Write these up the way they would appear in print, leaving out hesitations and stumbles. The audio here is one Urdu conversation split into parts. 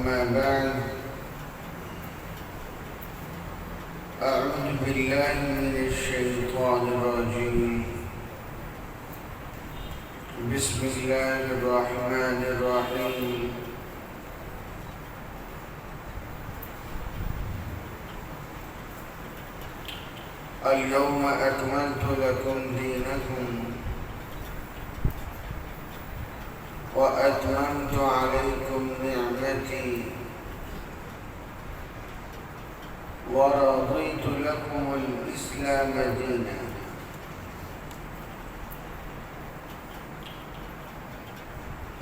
أما بعد أعوذ بالله من الشيطان الرجيم بسم الله الرحمن الرحيم اليوم أكملت لكم دينكم وأتممت عليكم نعمتي ورضيت لكم الإسلام دينا.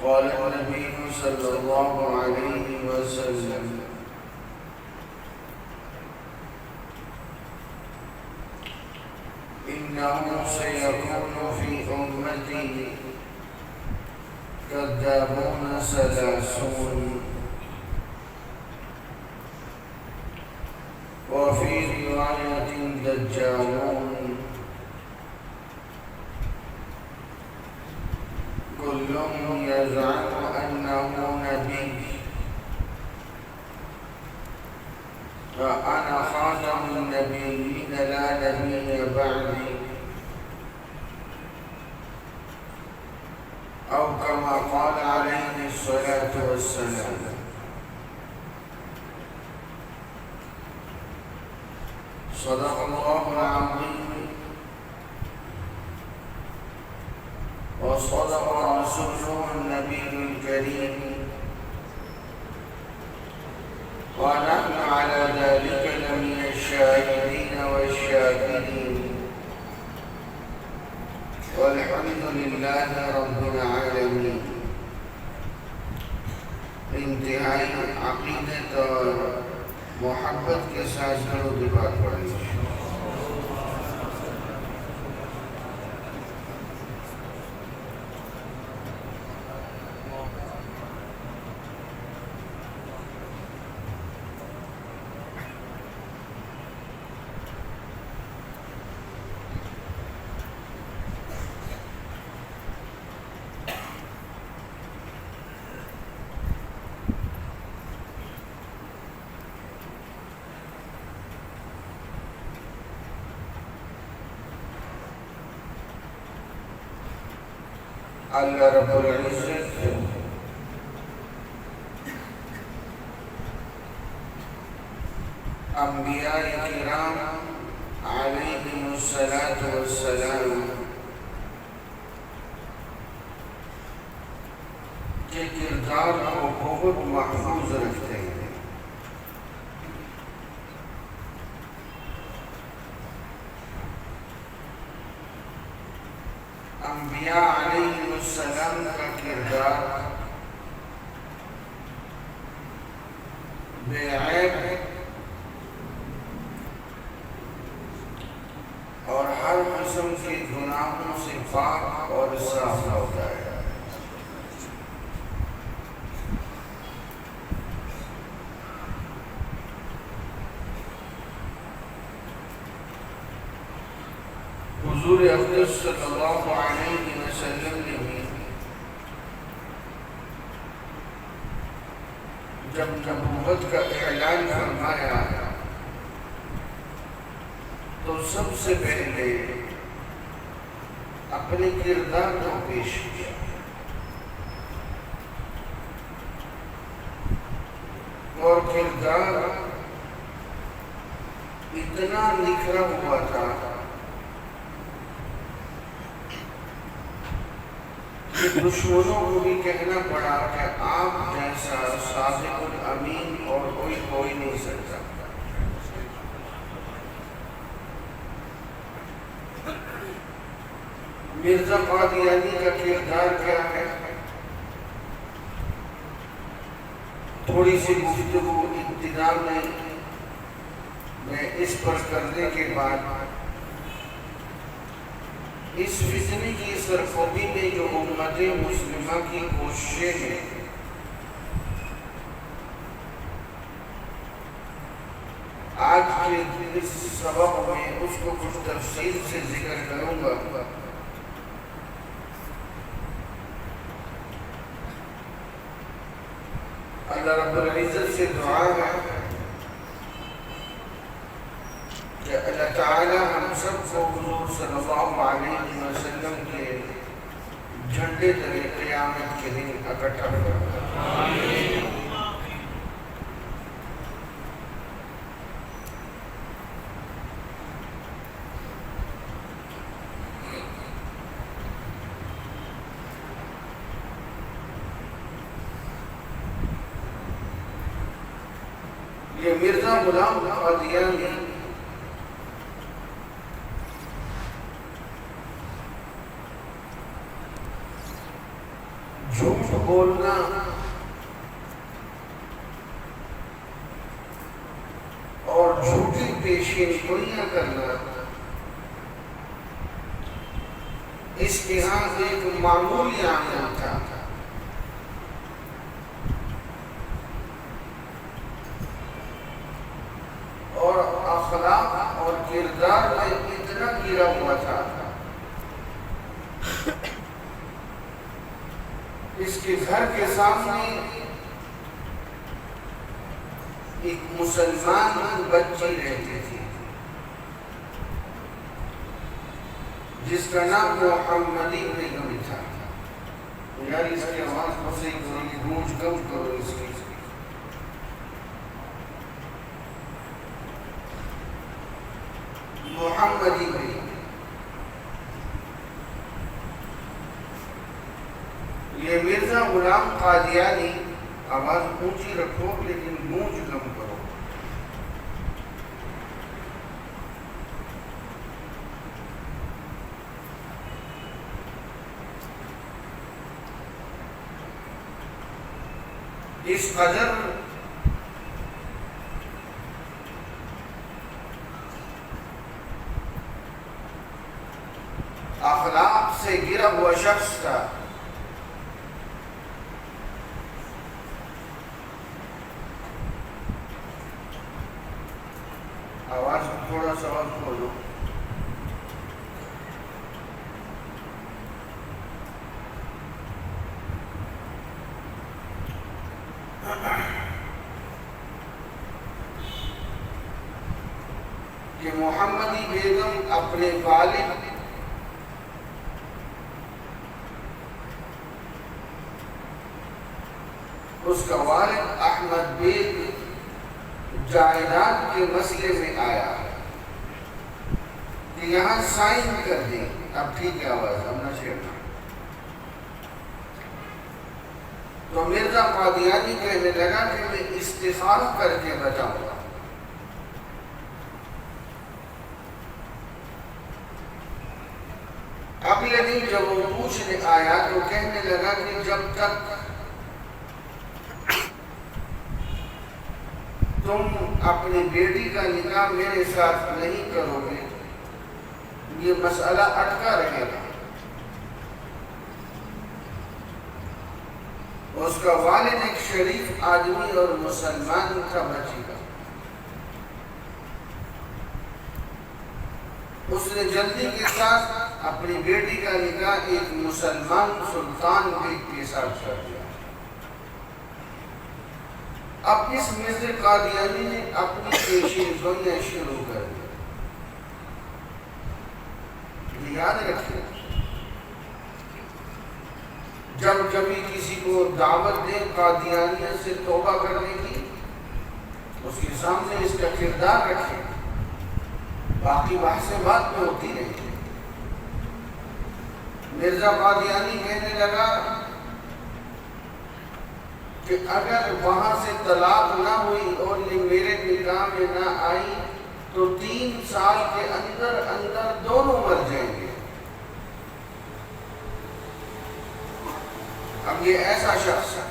قال النبي صلى الله عليه وسلم إنه سيكون في أمتي كذابون ثلاثون وفي رواية دجالون كلهم يزعم أنه نبي فأنا خاتم النبيين لا نبي بعدي أو كما قال عليه الصلاة والسلام. صدق الله العظيم وصدق رسوله النبي الكريم ونحن على ذلك لمن الشاهدين والشاكرين والحمد لله رب العالمين. انتہائی عقیدت اور محبت کے ساتھ درود پاک پڑھیں. اللہ رب العزت انبیاء کرام علیہم الصلاۃ والسلام کے کردار کو بہت محفوظ رکھتے ہیں. انبیاء علیہ السلام کا کردار بے عیب اور ہر قسم کے گناہوں سے پاک اور صاف ہوتا ہے. حضور اقدس صلی اللہ علیہ وسلم نے بھی جب نبوت کا اعلان فرمایا تو سب سے پہلے اپنے کردار کو پیش کیا اور کردار اتنا نکھرا ہوا تھا دشمنوں کو بھی کہنا پڑا کہ آپ جیسا صادق الامین اور کوئی ہو ہی نہیں سکتا. مرزا قادیانی کا کردار کیا ہے؟ تھوڑی سی گفتگو ابتدا میں اس پر کرنے کے بعد اس فتنے کی سرخوبی میں جو امت مسلمہ کی کوششیں ہیں آج کے اس سبق میں اس کو کچھ تفصیل سے ذکر کروں گا. اللہ رب العزت سے دعا ہے کہ اللہ تعالی ہم سب کو حضور صلی اللہ علیہ وسلم کے جھنڈے تلے قیامت کے دن اکٹھا کرے۔ یہ مرزا غلام قادیانی جھوٹ بولنا اور جھوٹی پیشین گوئیاں کرنا اس کے ہاں ایک معمولی عمل تھا۔ اور اخلاق اور کردار میں اتنا گرا ہوا تھا اس کے گھر کے سامنے ایک مسلمان بچی رہتی تھی جس کا نام محمدی بیگم تھا۔ یار اس کی آواز کو صحیح کرو، گونج کم کرو اس کی۔ محمدی بیگم، یہ مرزا غلام قادیانی، آواز اونچی رکھو لیکن گونج کم کرو۔ اس قدر اخلاق سے گرا ہوا شخص تھا۔ آواز تھوڑا سا اور کھولو۔ کہ محمدی بیگم اپنے والد اس کا والد احمد بیگ جائیداد کے مسئلے میں آیا کہ یہاں سائن کر دیں۔ اب ٹھیک ہے آواز ہم نہ چھیڑنا۔ تو مرزا قادیانی کہنے لگا کہ میں استخارہ کر کے بچاؤں گا۔ اگلے دن جب وہ پوچھنے آیا تو کہنے لگا کہ جب تک تم اپنی بیٹی کا نکاح میرے ساتھ نہیں کرو گے یہ مسئلہ اٹکا رہے گا۔ اس کا والد ایک شریف آدمی اور مسلمان تھا بچی کا۔ اس نے جلدی کے ساتھ اپنی بیٹی کا نکاح ایک مسلمان سلطان بیگ کے ساتھ کر دیا۔ اب اس مرزا قادیانی نے اپنی پیشین گوئیاں شروع کر دی۔ یاد رکھیں جب کبھی کسی کو دعوت دیں قادیانیت سے توبہ کرنے کی اس کے سامنے اس کا کردار رکھیں، باقی بحث بات میں ہوتی نہیں۔ مرزا قادیانی کہنے لگا کہ اگر وہاں سے طلاق نہ ہوئی اور یہ میرے نکاح میں نہ آئی تو 3 سال کے اندر اندر دونوں مر جائیں گے۔ اب یہ ایسا شخص ہے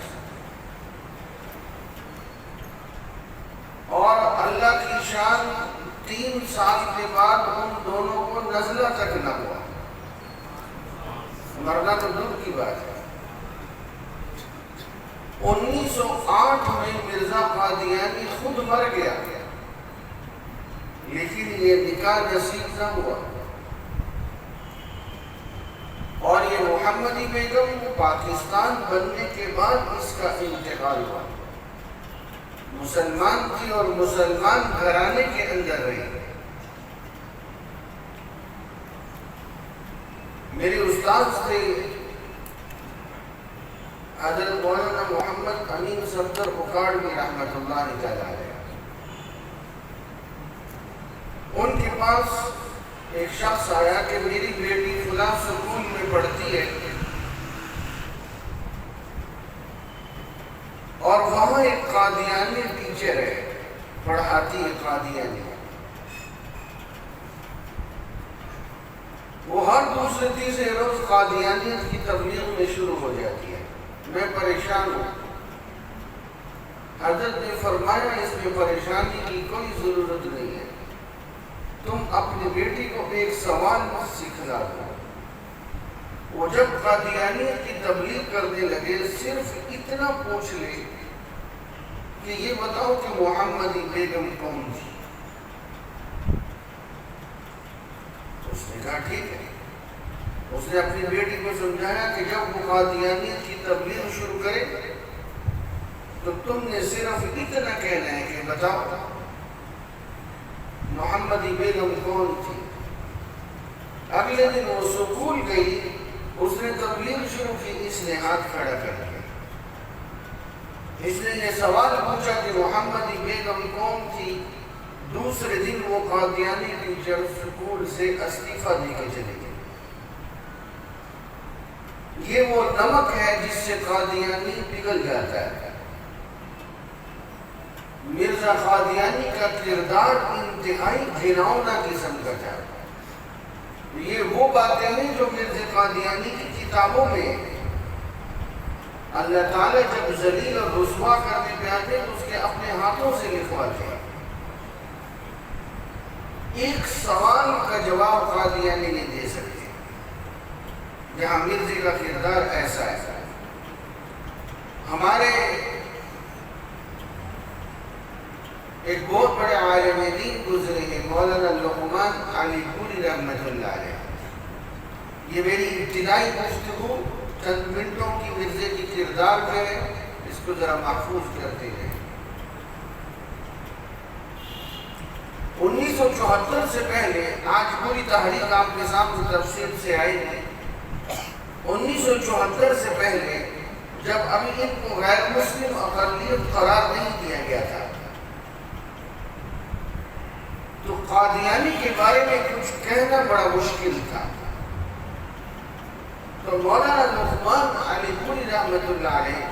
اور اللہ کی شان 3 سال کے بعد ان دونوں کو نزلہ تک نہ ہوا، مرنا تو دور کی بات ہے۔ 1908 میں مرزا قادیانی خود مر گیا لیکن یہ نکاح نصیب نہ ہوا، اور یہ محمدی بیگم پاکستان بننے کے بعد اس کا انتقال ہوا۔ مسلمان تھی اور مسلمان گھرانے کے اندر رہی۔ میرے استاد تھے حضرت مولانا محمد امین صفدر اکاڑوی رحمۃ اللہ علیہ۔ ان کے پاس ایک شخص آیا کہ میری بیٹی فلاں سکول میں پڑھتی ہے اور وہاں ایک قادیانی ٹیچر ہے، پڑھاتی ہے قادیانی۔ وہ ہر دوسرے تیسرے روز قادیانیت کی تبلیغ میں شروع ہو جاتی ہے۔ میں پریشان ہوں۔ حضرت نے فرمایا اس میں پریشانی کی کوئی ضرورت نہیں ہے، تم اپنی بیٹی کو ایک سوال سکھلا دو۔ وہ جب قادیانیت کی تبلیغ کرنے لگے صرف اتنا پوچھ لے کہ یہ بتاؤ کہ محمدی بیگم کون تھی؟ اس نے کہا ٹھیک ہے۔ اس نے اپنی بیٹی کو سمجھایا کہ جب وہ قادیانیت کی تبلیغ شروع کرے تو تم نے صرف اتنا کہنا ہے کہ بتاؤ محمدی بیگم کون تھی۔ اگلے دن وہ سکول گئی، اس نے تبلیغ شروع کی، اس نے ہاتھ کھڑا کر دیا۔ اس نے یہ سوال پوچھا کہ محمدی بیگم کون تھی۔ دوسرے دن وہ قادیانی ٹیچر سکول سے استعفیٰ دے کے چلے گئے۔ یہ وہ نمک ہے جس سے قادیانی پگھل جاتا ہے۔ مرزا قادیانی کا کردار انتہائی گھناؤنا قسم کا تھا۔ یہ وہ باتیں ہیں جو مرزا قادیانی کی کتابوں میں اللہ تعالیٰ جب ذلیل اور رسوا کرنے پہ آتے تو اس کے اپنے ہاتھوں سے لکھواتے ہیں۔ ایک سوال کا جواب قادیانی نہیں دے سکتے، جہاں مرزا کا کردار ایسا ہے۔ ہمارے ایک بہت بڑے عالم دین گزرے ہیں مولانا لقمان علی پوری رحمۃ اللہ علیہ۔ یہ میری ابتدائی گفتگو چند منٹوں کی مرزا کی کردار پہ ہے، اس کو ذرا محفوظ کرتے ہیں۔ 1974 سے پہلے، آج پوری تحریک آپ کے سامنے تفصیل سے آئی ہے، 1974 سے پہلے جب ابھی ان کو غیر مسلم اقلیت قرار نہیں دیا گیا تھا تو قادیانی کے بارے میں کچھ کہنا بڑا مشکل تھا۔ تو مولانا لقمان علی پوری رحمۃ اللہ علیہ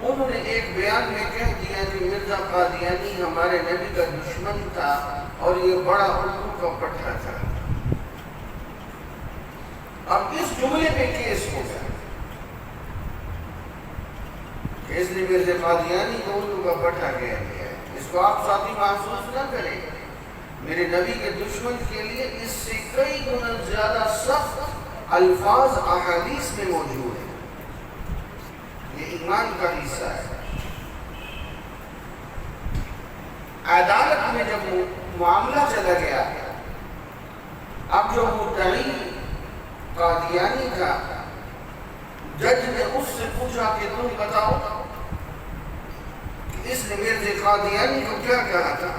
انہوں نے ایک بیان میں کہہ دیا کہ مرزا قادیانی ہمارے نبی کا دشمن تھا اور یہ بڑا الو کا پٹھا تھا۔ اب اس جملے پہ کیس ہو گیا کہ اس نے مرزا قادیانی کو الو کا پٹھا کہہ دیا ہے۔ اس کو آپ ساتھی محسوس نہ کریں، میرے نبی کے دشمن کے لیے اس سے کئی گنا زیادہ سخت الفاظ احادیث میں موجود ہیں۔ یہ ایمان کا حصہ ہے۔ عدالت میں جب معاملہ چلا گیا، اب جو مدعی قادیانی تھا، جج نے اس سے پوچھا کہ تم بتاؤ کہ اس نے مرزا قادیانی کو کیا کہا تھا۔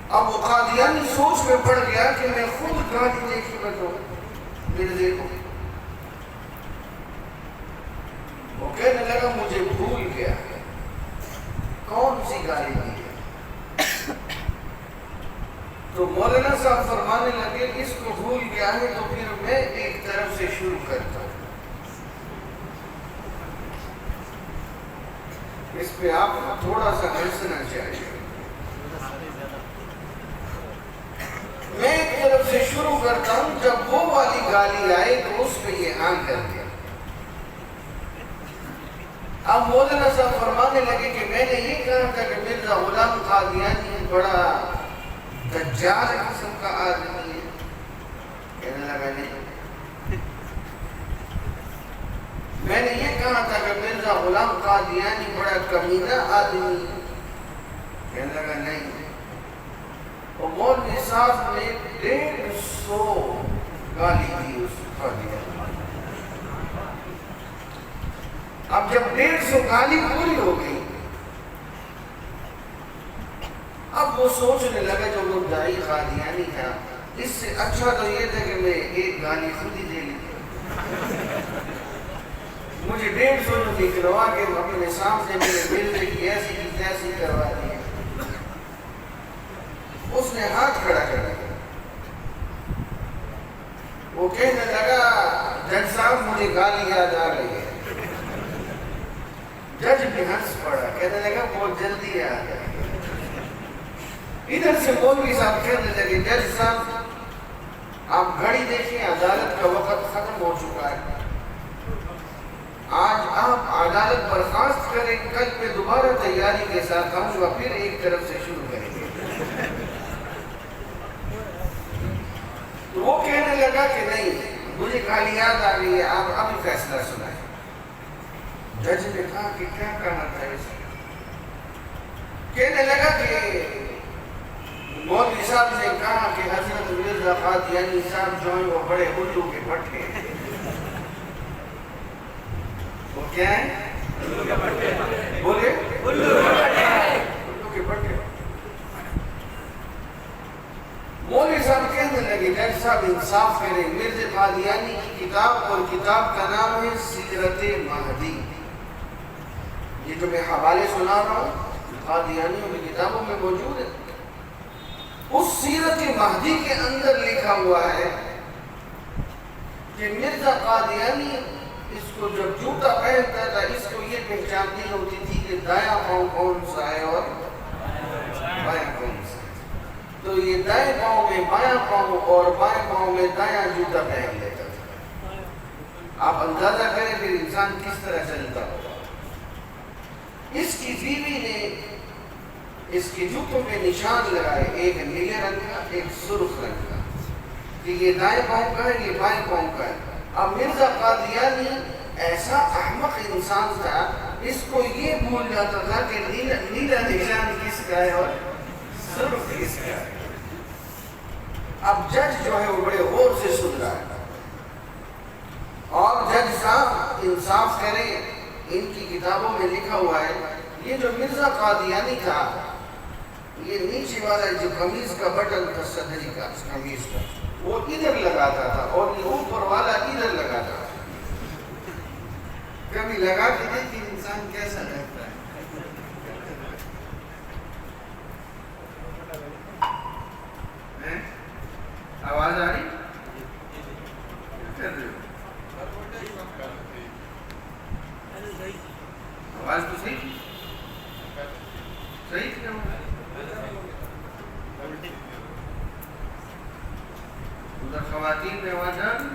اب وہ قادیانی سوچ میں پڑ گیا کہ میں خود گالی دے کے بتاؤں مرزا کو۔ وہ کہنے لگا مجھے بھول گیا کون سی گالی دی ہے۔ تو مولانا صاحب فرمانے لگے اس کو بھول گیا ہے تو پھر میں ایک طرف سے شروع کرتا ہوں۔ اس پہ آپ تھوڑا سا ہنسنا چاہیے۔ میں ایک طرف سے شروع کرتا ہوں، جب وہ والی گالی آئے تو اس پہ یہ ہاں کر دیا۔ اب مولانا صاحب فرمانے لگے کہ میں نے یہ کہا تھا کہ مرزا غلام قادیانی بڑا دجال قسم کا آدمی ہے۔ کہنے لگا نہیں، میں نے یہ کہا تھا کہ مرزا غلام قادیانی بڑا کمینہ آدمی ہے۔ کہنے لگا نہیں۔ اور مولوی صاحب نے 150 گالی دی اس قادیانی۔ اب جب 150 سو گالی پوری ہو گئی. اب وہ سوچنے لگا جو وہ دائی قادیانی تھا اس سے اچھا تو یہ تھا کہ میں ایک گالی خود ہی دے لیتا. مجھے 150 روپے کروا کے اپنے سامنے میرے بیٹے کی ایسی کی تیسی کروا دی. اس نے ہاتھ کھڑا کر دیا. وہ کہنے لگا جج صاحب مجھے گالی یاد آ گئی ہے. جج بھی ہنس پڑا, کہنے لگا بہت جلدی آ گیا. ادھر سے مولوی صاحب کہنے لگے جج صاحب آپ گھڑی دیکھیں, عدالت کا وقت ختم ہو چکا ہے. آج آپ عدالت برخاست کریں, کل میں دوبارہ تیاری کے ساتھ آؤں گا, پھر ایک طرف سے شروع کریں گے. تو وہ کہنے لگا کہ نہیں مجھے گالی یاد آ گئی ہے, آپ ابھی فیصلہ سنائیں. جج نے کہا کہ کیا کہنا تھا اس نے؟ کہنے لگا کہ مولوی صاحب نے کہا کہ حضرت مرزا قادیانی صاحب جو ہیں وہ بڑے الو کے پٹھے ہیں. وہ کیا ہے؟ بولے الو کے پٹھے. مولوی صاحب کہنے لگے جج صاحب انصاف کریں, مرزا قادیانی کی کتاب اور کتاب کا نام ہے سیرت مہدی. یہ جو میں حوالے سنا رہا ہوں قادیانیوں کی کتابوں میں موجود ہے. اس سیرت مہدی کے اندر لکھا ہوا ہے کہ مرزا قادیانی اس کو جب جوتا پہنتا تھا اس کو یہ پہچان نہیں ہوتی تھی کہ دایاں پاؤں کون سا ہے اور بایاں کون سا ہے. تو یہ دائیں پاؤں میں بایاں پاؤں اور بائیں پاؤں میں دایاں جوتا پہن لیتا تھا. آپ اندازہ کریں پھر انسان کس طرح چلتا ہوگا. اس کی بیوی نے اس کے جوتوں پہ نشان لگائے, ایک نیلے رنگ کا ایک سرخ رنگ کا, کہ یہ دائیں پاؤں کا ہے یہ بائیں پاؤں کا ہے. اب مرزا قادیانی ایسا احمق انسان تھا, اس کو یہ بھول جاتا تھا کہ نیلا نشان کس کا ہے اور سرخ کس کا ہے. اب جج جو ہے وہ بڑے غور سے سن رہا ہے. اور جج صاحب انصاف کریں, ان کی کتابوں میں لکھا ہوا ہے یہ جو مرزا قادیانی تھا یہ نیچے والا جو قمیض کا بٹن تھا صدری کا قمیض کا وہ ادھر لگاتا تھا اور یہ اوپر والا ادھر لگاتا تھا. کبھی لگا کے دیکھیں انسان کیسا لگتا ہے. آواز آ رہی کر رہے ہو؟ آواز تو صحیح صحیح تھی. ادھر خواتین میں آواز آ رہی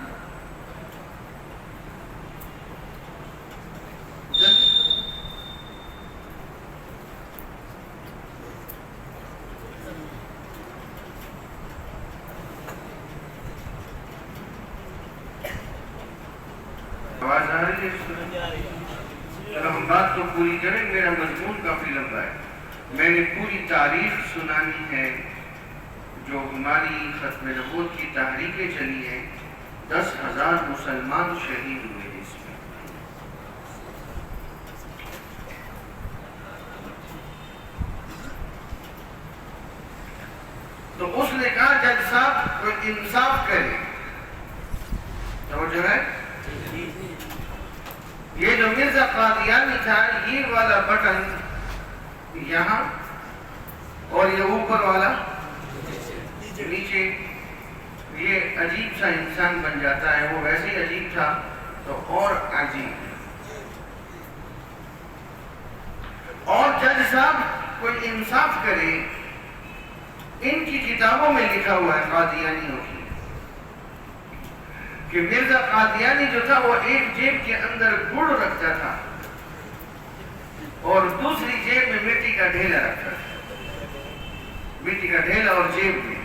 آواز آ رہی ہے. چلو ہم بات تو پوری کریں, میرا مضمون کافی لمبا ہے. میں نے پوری تاریخ سنانی ہے جو ہماری ختم نبوت کی تحریکیں چلی ہیں. 10,000 مسلمان شہید ہوئے اس میں. تو اس نے کہا جج صاحب کوئی انصاف کرے. توجہ ہے, یہ جو مرزا قادیانی تھا یہ والا بٹن یہاں اور یہ اوپر والا نیچے, یہ عجیب سا انسان بن جاتا ہے. وہ ویسے ہی عجیب تھا تو اور عجیب. اور جج صاحب کوئی انصاف کرے, ان کی کتابوں میں لکھا ہوا ہے قادیانیوں کی کہ مرزا قادیانی جو تھا وہ ایک جیب کے اندر گڑ رکھتا تھا اور دوسری جیب میں مٹی کا ڈھیلا رکھتا تھا. مٹی کا ڈھیلا اور جیب میں.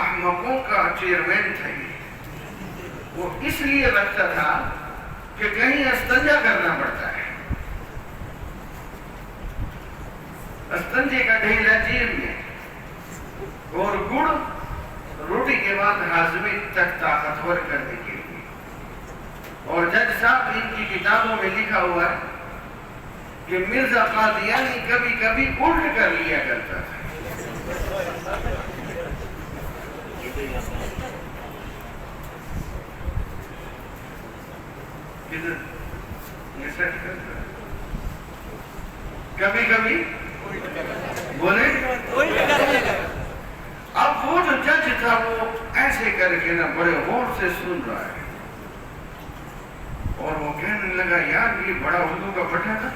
احمقوں کا چیئرمین تھا یہ. وہ اس لیے رکھتا تھا کہ کہیں استنجا کرنا پڑتا ہے. استنجے کا ڈھیلا جیب میں اور گڑ روٹی کے بعد ہاضمے تک طاقتور کرنے کے لیے. اور جج صاحب ان کی کتابوں میں لکھا ہوا ہے کہ مرزا قادیانی کبھی کبھی الٹ کر لیا کرتا تھا. کبھی کبھی بولے. اب وہ جو جج تھا وہ ایسے کر کے نا بڑے غور سے سن رہا ہے اور وہ کہنے لگا یار یہ بڑا اردو کا پٹھا تھا.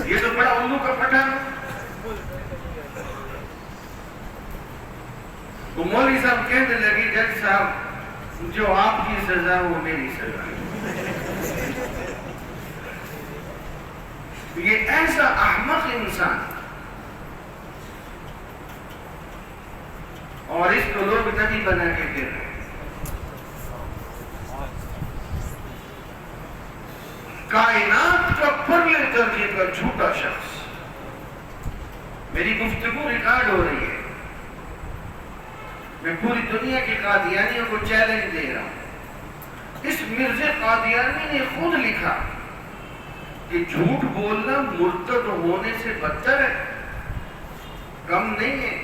یہ تو بڑا اردو کا پٹھا تھا. وہ مولوی صاحب کہنے لگی جج صاحب جو آپ کی سزا وہ میری سزا. یہ ایسا احمق انسان اور اس کو لوگ نبی بنا کے پھر رہے ہیں. کائنات کا پرلے درجے کا جھوٹا شخص. میری گفتگو ریکارڈ ہو رہی ہے. میں پوری دنیا کے قادیانیوں کو چیلنج دے رہا ہوں. اس مرزا قادیانی نے خود لکھا کہ جھوٹ بولنا مرتد ہونے سے بدتر ہے, کم نہیں ہے.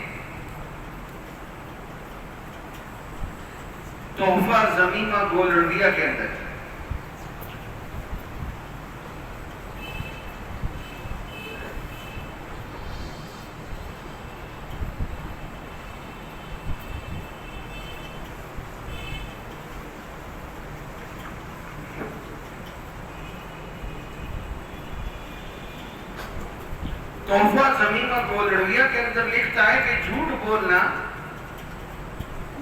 تحفہ ضمیمہ گولرڈیا کے اندر تحفہ ضمیمہ گولرڈیا کے اندر لکھتا ہے کہ جھوٹ بولنا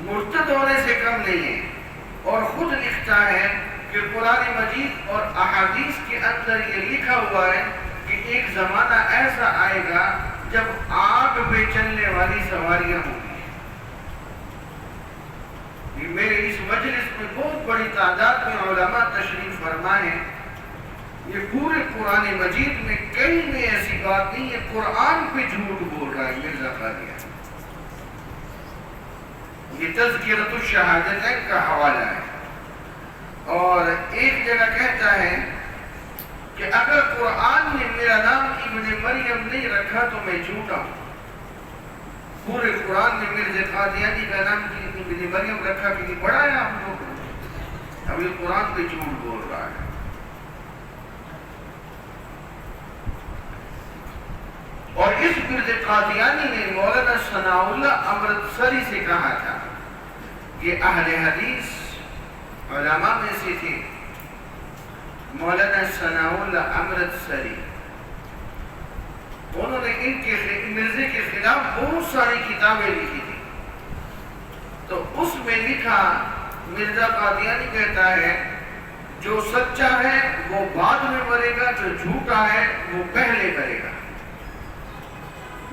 مرتد ہونے سے کم نہیں ہے. اور خود لکھتا ہے کہ قرآن مجید اور احادیث کے اندر یہ لکھا ہوا ہے کہ ایک زمانہ ایسا آئے گا جب آگ پہ چلنے والی سواریاں ہوں گی. میرے اس مجلس میں بہت بڑی تعداد میں علماء تشریف فرما ہیں. یہ پورے قرآن مجید میں کہیں میں ایسی بات نہیں ہے قرآن پہ جھوٹ بول رہا ہے مرزا قادیانی. یہ تذکرۃ الشہادتین کا حوالہ ہے. اور ایک جگہ کہتا ہے کہ اگر قرآن نے میرا نام ابن مریم نہیں رکھا تو میں جھوٹا ہوں. پورے قرآن نے مرزا قادیانی کا نام ابن مریم رکھا کہ یہ بڑا ہے آپ لوگ. اب یہ قرآن پہ جھوٹ بول رہا ہے. اور اس مرزا قادیانی نے مولانا ثناء اللہ امرتسری سے کہا تھا, یہ اہل حدیث علماء میں سے تھے. مولانا ثناء اللہ امرتسری, انہوں نے مرزا کے خلاف بہت ساری کتابیں لکھی تھی. تو اس میں لکھا مرزا قادیانی کہتا ہے جو سچا ہے وہ بعد میں مرے گا, جو جھوٹا ہے وہ پہلے کرے گا.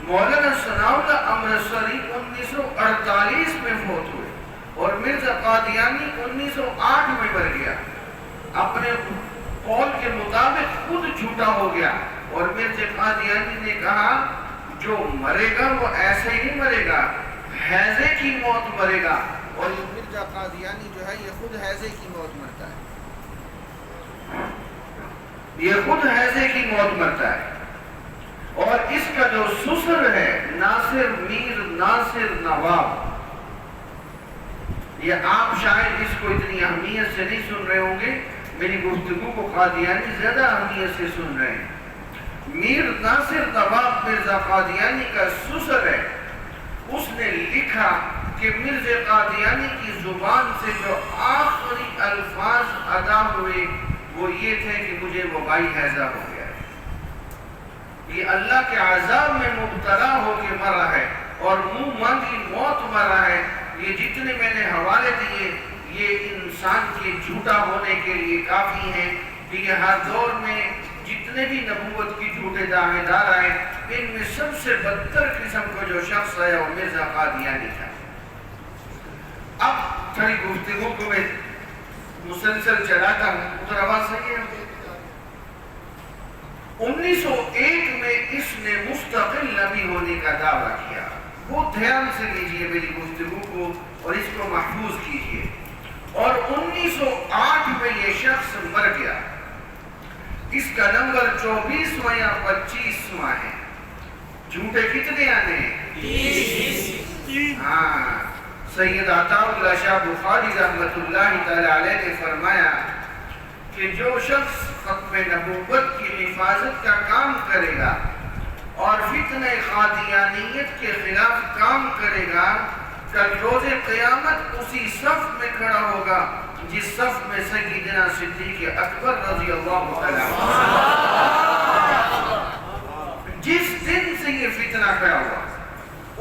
مولانا ثناء اللہ امرتسری 1948 میں فوت ہوئے اور مرزا قادیانی 1908 میں مر گیا. اپنے قول کے مطابق خود جھوٹا ہو گیا اور مرزا قادیانی نے کہا جو مرے گا وہ ایسے ہی مرے گا, ہیضے کی موت مرے گا. اور یہ مرزا قادیانی جو ہے یہ خود ہیضے کی موت مرتا ہے. یہ خود ہیضے کی موت مرتا ہے. اور اس کا جو سسر ہے ناصر میر ناصر نواب, یہ آپ شاید اس کو اتنی اہمیت سے نہیں سن رہے ہوں گے. میری گفتگو کو قادیانی زیادہ اہمیت سے سن رہے ہیں. میر ناصر نواب مرزا قادیانی کا سسر ہے. اس نے لکھا کہ مرزا قادیانی کی زبان سے جو آخری الفاظ ادا ہوئے وہ یہ تھے کہ مجھے وبائی ہیضہ ہو گیا. یہ اللہ کے عذاب میں مبتلا ہو کے مرا ہے اور منہ مانگی موت مرا ہے. یہ جتنے میں نے حوالے دیے یہ انسان کے جھوٹا ہونے کے لیے کافی ہیں کہ یہ ہر دور میں جتنے بھی نبوت کی جھوٹے دعوے دار آئے ان میں سب سے بدتر قسم کا جو شخص ہے وہ مرزا قادیانی تھا. اب تھوڑی گفتگو کو میں مسلسل چلاتا ہوں. ادھر آواز صحیح ہے. 1901 میں اس نے مستقل نبی ہونے کا دعویٰ کیا. بہت دھیان سے لیجئے میری گفتگو کو اور اس کو محفوظ کیجئے. اور 1908 میں یہ شخص مر گیا. اس کا نمبر 24واں یا 25واں ہے. جھوٹے کتنے آنے ہیں؟ ہاں، سید عطا اللہ شاہ بخاری رحمت اللہ تعالی علیہ نے فرمایا کہ جو شخص ختم نبوت کی حفاظت کا کام کرے گا اور فتنہ قادیانیت کے خلاف کام کرے گا، کل روز قیامت اسی صف میں کھڑا ہوگا جس صف میں سیدنا صدیق اکبر رضی اللہ عنہ. جس دن سے یہ فتنہ کھڑا ہوا،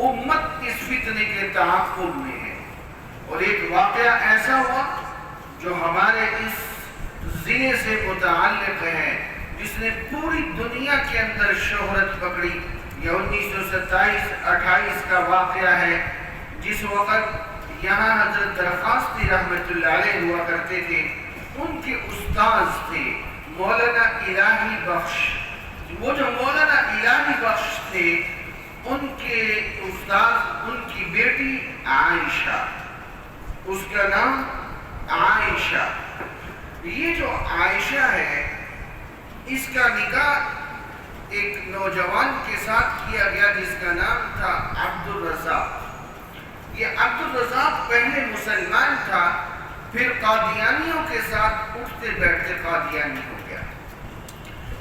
امت اس فتنے کے تعاقب میں ہے. اور ایک واقعہ ایسا ہوا جو ہمارے اس ضلع سے متعلق ہے، جس نے پوری دنیا کے اندر شہرت پکڑی. یہ 1927-28 کا واقعہ ہے، جس وقت یہاں حضرت درخواستی رحمت اللہ علیہ ہوا کرتے تھے. ان کے استاذ تھے مولانا الہی بخش. وہ جو مولانا الہی بخش تھے، ان کے استاذ، ان کی بیٹی عائشہ، اس کا نام عائشہ. یہ جو عائشہ ہے، اس کا نکاح ایک نوجوان کے ساتھ کیا گیا جس کا نام تھا عبد الرزاق. یہ عبد الرزاق پہلے مسلمان تھا، پھر قادیانیوں کے ساتھ اٹھتے بیٹھتے قادیانی ہو گیا.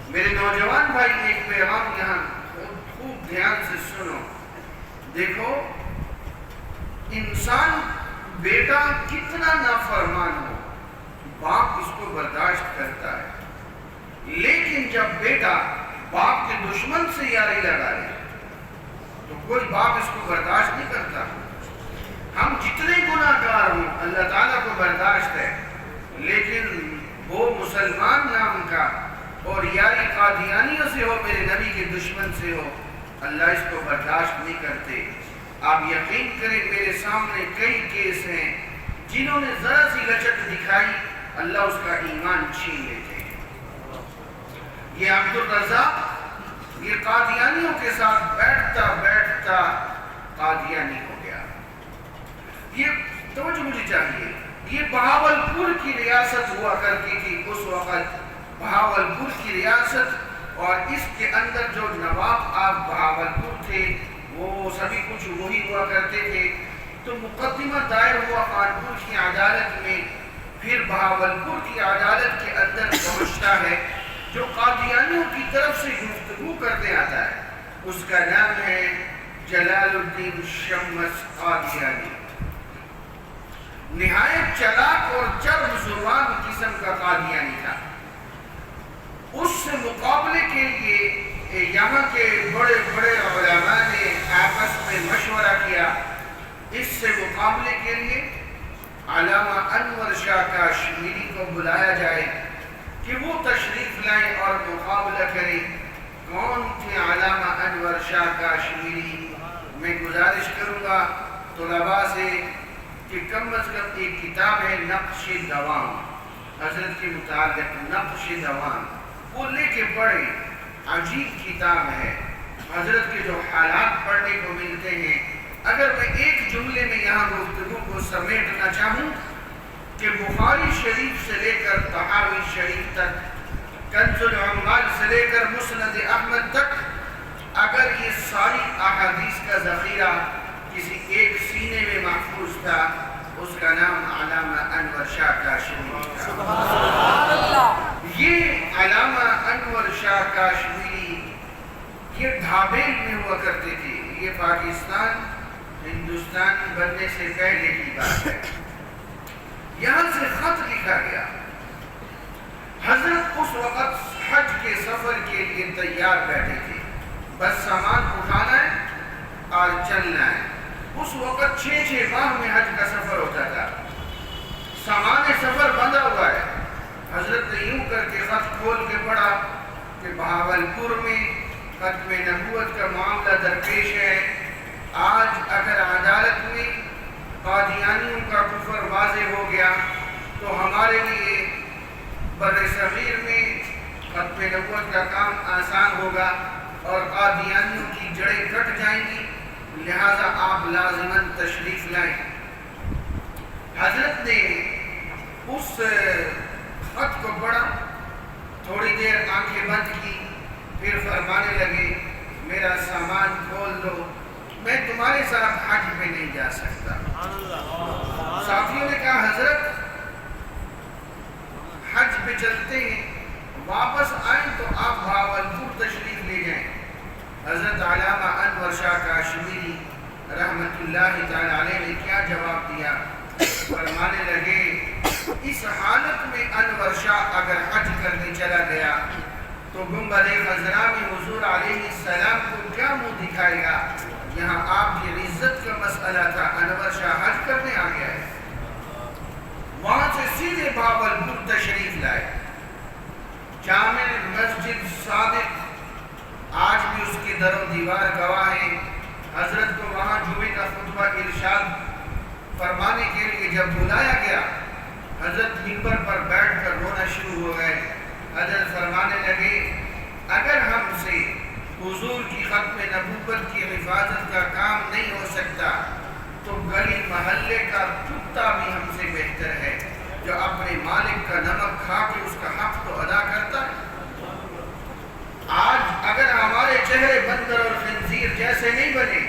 میرے نوجوان بھائی، ایک پیغام یہاں خوب دھیان سے سنو. دیکھو، انسان بیٹا کتنا نافرمان ہو، باپ اس کو برداشت کرتا ہے. لیکن جب بیٹا باپ کے دشمن سے یاری لگا لے تو کوئی باپ اس کو برداشت نہیں کرتا. ہم جتنے گناہ گار ہوں اللہ تعالیٰ کو برداشت ہے، لیکن وہ مسلمان نام کا اور یاری قادیانیوں سے ہو، میرے نبی کے دشمن سے ہو، اللہ اس کو برداشت نہیں کرتے. آپ یقین کریں، میرے سامنے کئی کیس ہیں جنہوں نے ذرا سی لچک دکھائی، اللہ اس کا ایمان چھین لیتے ہیں. یہ عبد الرزاق یہ قادیانیوں کے ساتھ بیٹھتا بیٹھتا قادیانی ہو گیا. یہ توجہ مجھے چاہیے، یہ بہاولپور کی ریاست ہوا کرتی تھی اس وقت. بہاولپور کی ریاست، اور اس کے اندر جو نواب آپ بہاولپور تھے وہ سبھی کچھ وہی ہوا کرتے تھے. تو مقدمہ دائر ہوا کانپور کی عدالت میں، پھر بہاولپور کی عدالت کے اندر پہنچتا ہے جو قادیانیوں کی طرف سے گفتگو کرتے آتا ہے. اس کا نام ہے جلال الدین شمس قادیانی. نہایت چلاک اور چرب زبان قسم کا قادیانی تھا. اس سے مقابلے کے لیے یہاں کے بڑے بڑے علماء نے آپس میں مشورہ کیا. اس سے مقابلے کے لیے علامہ انور شاہ کاشمیری کو بلایا جائے کہ وہ تشریف لائیں اور مقابلہ کریں. کون تھے علامہ انور شاہ کاشمیری؟ میں گزارش کروں گا طلباء سے کہ کم از کم ایک کتاب ہے نقش دوام، حضرت کے متعلق نقش دوام، وہ لے کے پڑھیں. عجیب کتاب ہے، حضرت کے جو حالات پڑھنے کو ملتے ہیں. اگر میں ایک جملے میں یہاں گفتگو کو سمیٹنا چاہوں کہ بخاری شریف سے لے کر طحاوی شریف تک، کنز العمال سے لے کر مسند احمد تک، اگر یہ ساری احادیث کا ذخیرہ کسی ایک سینے میں محفوظ تھا، اس کا نام علامہ انور شاہ کاشمیری تھا. یہ علامہ انور شاہ کاشمیری یہ ڈھابیل میں ہوا کرتے تھے. یہ پاکستان ہندوستان بننے سے پہلے کی بات ہے. یہاں سے خط لکھا گیا. حضرت اس وقت حج کے سفر کے لیے تیار بیٹھے تھے، بس سامان اٹھانا ہے اور چلنا ہے. اس وقت 6 ماہ میں حج کا سفر ہوتا تھا. سامان سفر بندھا ہوا ہے. حضرت نے یوں کر کے خط کھول کے پڑھا کہ بہاولپور میں ختم نبوت کا معاملہ درپیش ہے. آج اگر عدالت میں قادیانیوں کا کفر واضح ہو گیا تو ہمارے لیے بر صغیر میں ختم نبوت کا کام آسان ہوگا اور قادیانیوں کی جڑیں کٹ جائیں گی. لہذا آپ لازماً تشریف لائیں۔ حضرت نے اس خط کو پڑھا، تھوڑی دیر آنکھیں بند کی، پھر فرمانے لگے میرا سامان کھول دو، میں تمہارے ساتھ حج پہ نہیں جا سکتا۔ ساتھیوں نے کہا حضرت حج پہ چلتے ہیں، واپس آئیں تو آپ بھاولپور تشریف لے جائیں۔ حضرت علامہ انور شاہ کاشمیری رحمت اللہ تعالی علیہ نے کیا جواب دیا؟ فرمانے لگے اس حالت میں انور شاہ اگر حج کرنے چلا گیا تو گنبد خضرا میں حضور علیہ السلام کو کیا منہ دکھائے گا؟ یہاں آپ کی عزت کا مسئلہ تھا، انور شاہ حج کرنے آ گیا ہے۔ وہاں سے سیدھے بھاولپور تشریف لائے۔ جامع مسجد صادق آج بھی اس کے در و دیوار گواہ ہیں۔ حضرت کو وہاں جمعے کا خطبہ ارشاد فرمانے کے لیے جب بلایا گیا، حضرت منبر پر بیٹھ کر رونا شروع ہو گئے۔ حضرت فرمانے لگے اگر ہم سے حضور کی ختم نبوت کی حفاظت کا کام نہیں ہو سکتا تو گلی محلے کا کتا بھی ہم سے بہتر ہے، جو اپنے مالک کا نمک کھا کے اس کا حق تو ادا کرتا ہے۔ آج اگر ہمارے چہرے بندر اور خنزیر جیسے نہیں بنے،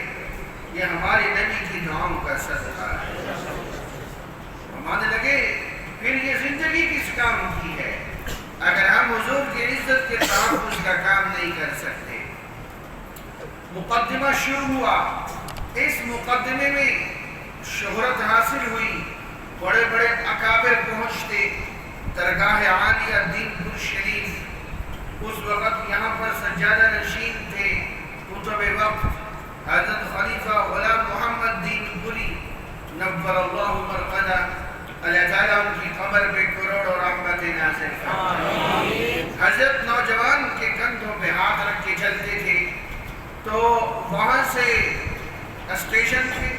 یہ ہماری نبی کی دعاؤں کا صدقہ ہے۔ فرمانے لگے پھر یہ زندگی کس کام کی ہے اگر ہم حضور کی عزت کے تحفظ کا کام نہیں کر سکتے؟ مقدمہ شروع ہوا، اس مقدمے میں شہرت حاصل ہوئی، بڑے بڑے اکابر پہنچتے، درگاہ عالیہ دین پور شریف اس وقت یہاں پر سجادہ نشین تھے کتب وقت حضرت خلیفہ غلام محمد دین پوری نور اللہ مرقدہ، اللہ تعالیٰ ان کی قبر پہ کروڑوں رحمت نازل فرمائے۔ حضرت نوجوان کے کندھوں پہ ہاتھ رکھ کے چلتے تھے تو وہاں سے اسٹیشن پہ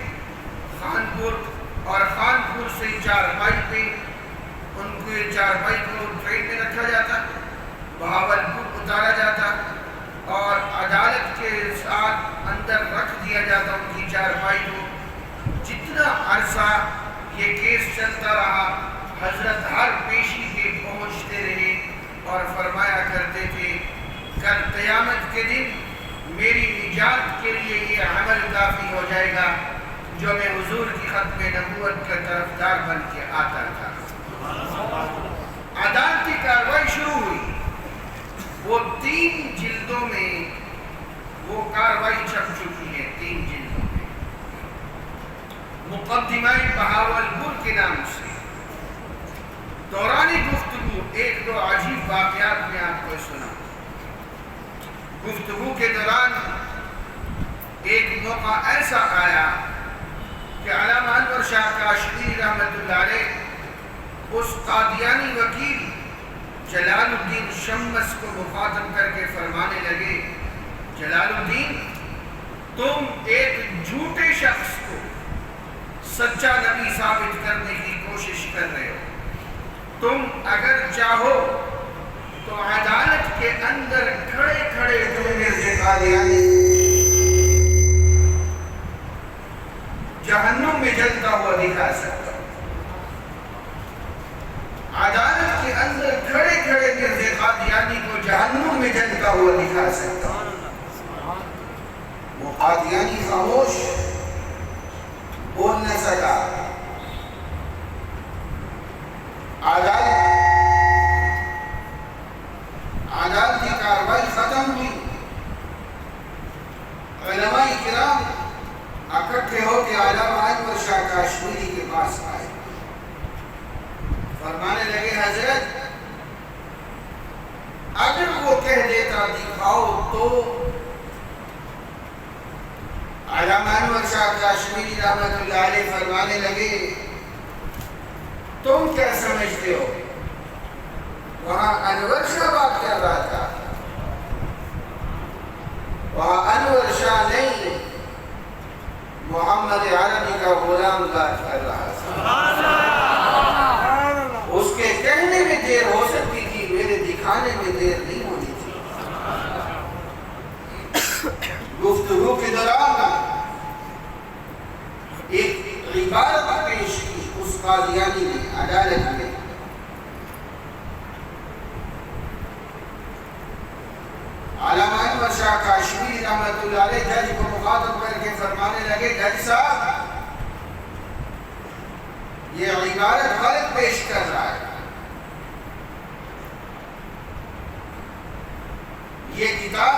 خانپور اور خانپور سے چارپائی پہ ان کے چارپائی کو ٹرین میں رکھا جاتا، بہاولپور اتارا جاتا اور عدالت کے ساتھ اندر رکھ دیا جاتا ان کی چارپائی کو۔ جتنا عرصہ یہ کیس چلتا رہا حضرت ہر پیشی پہ پہنچتے رہے اور فرمایا کرتے تھے کل قیامت کے دن میری نجات کے لیے یہ عمل کافی ہو جائے گا جو میں حضور کی ختم نبوت کا طرفدار بن کے آتا تھا۔ عدالت کی کارروائی شروع ہوئی، وہ 3 جلدوں میں وہ کارروائی چھپ چکی ہے، 3 جلدوں میں، مقدمہ بہاولپور کے نام سے۔ دوران گفتگو 1-2 عجیب واقعات میں آپ کو سنا۔ گفتگو کے دوران ایک موقع ایسا آیا کہ علامہ انور شاہ کاشمیری رحمت اللہ علیہ اس قادیانی وکیل جلال الدین شمس کو مخاطب کر کے فرمانے لگے جلال الدین تم ایک جھوٹے شخص کو سچا نبی ثابت کرنے کی کوشش کر رہے ہو، تم اگر چاہو تو عدالت کے اندر کھڑے کھڑے مرزا قادیانی جہنم میں جلتا ہوا دکھا سکتا ہوں۔ عدالت کے اندر کھڑے کھڑے مرزا قادیانی کو جہنم میں جلتا ہوا دکھا سکتا ہوں۔ وہ قادیانی خاموش، بول نہ سکا۔ عدالت کی کارروائی ختم ہوئی، علماء کرام اکٹھے ہو کے علامہ انور شاہ کاشمیری کے پاس آئے، فرمانے لگے حضرت اگر وہ کہہ دیتا دکھاؤ تو؟ علامہ انور شاہ کاشمیری رحمت اللہ علیہ فرمانے لگے تم کیا سمجھتے ہو وہاں انور شاہ بات کر رہا تھا؟ وہاں انور شاہ نہیں محمد عربی کا غلام بات کر رہا تھا۔ اس کے کہنے میں دیر ہو سکتی تھی، میرے دکھانے میں دیر نہیں ہونی تھی۔ گفتگو کے دوران قادیانی نے عدالت میں علامہ انور شاہ کاشمیری رحمۃ اللہ علیہ جج کو مخاطب کر کے فرمانے لگے، جج صاحب یہ عبارت غلط پیش کر رہا ہے، یہ کتاب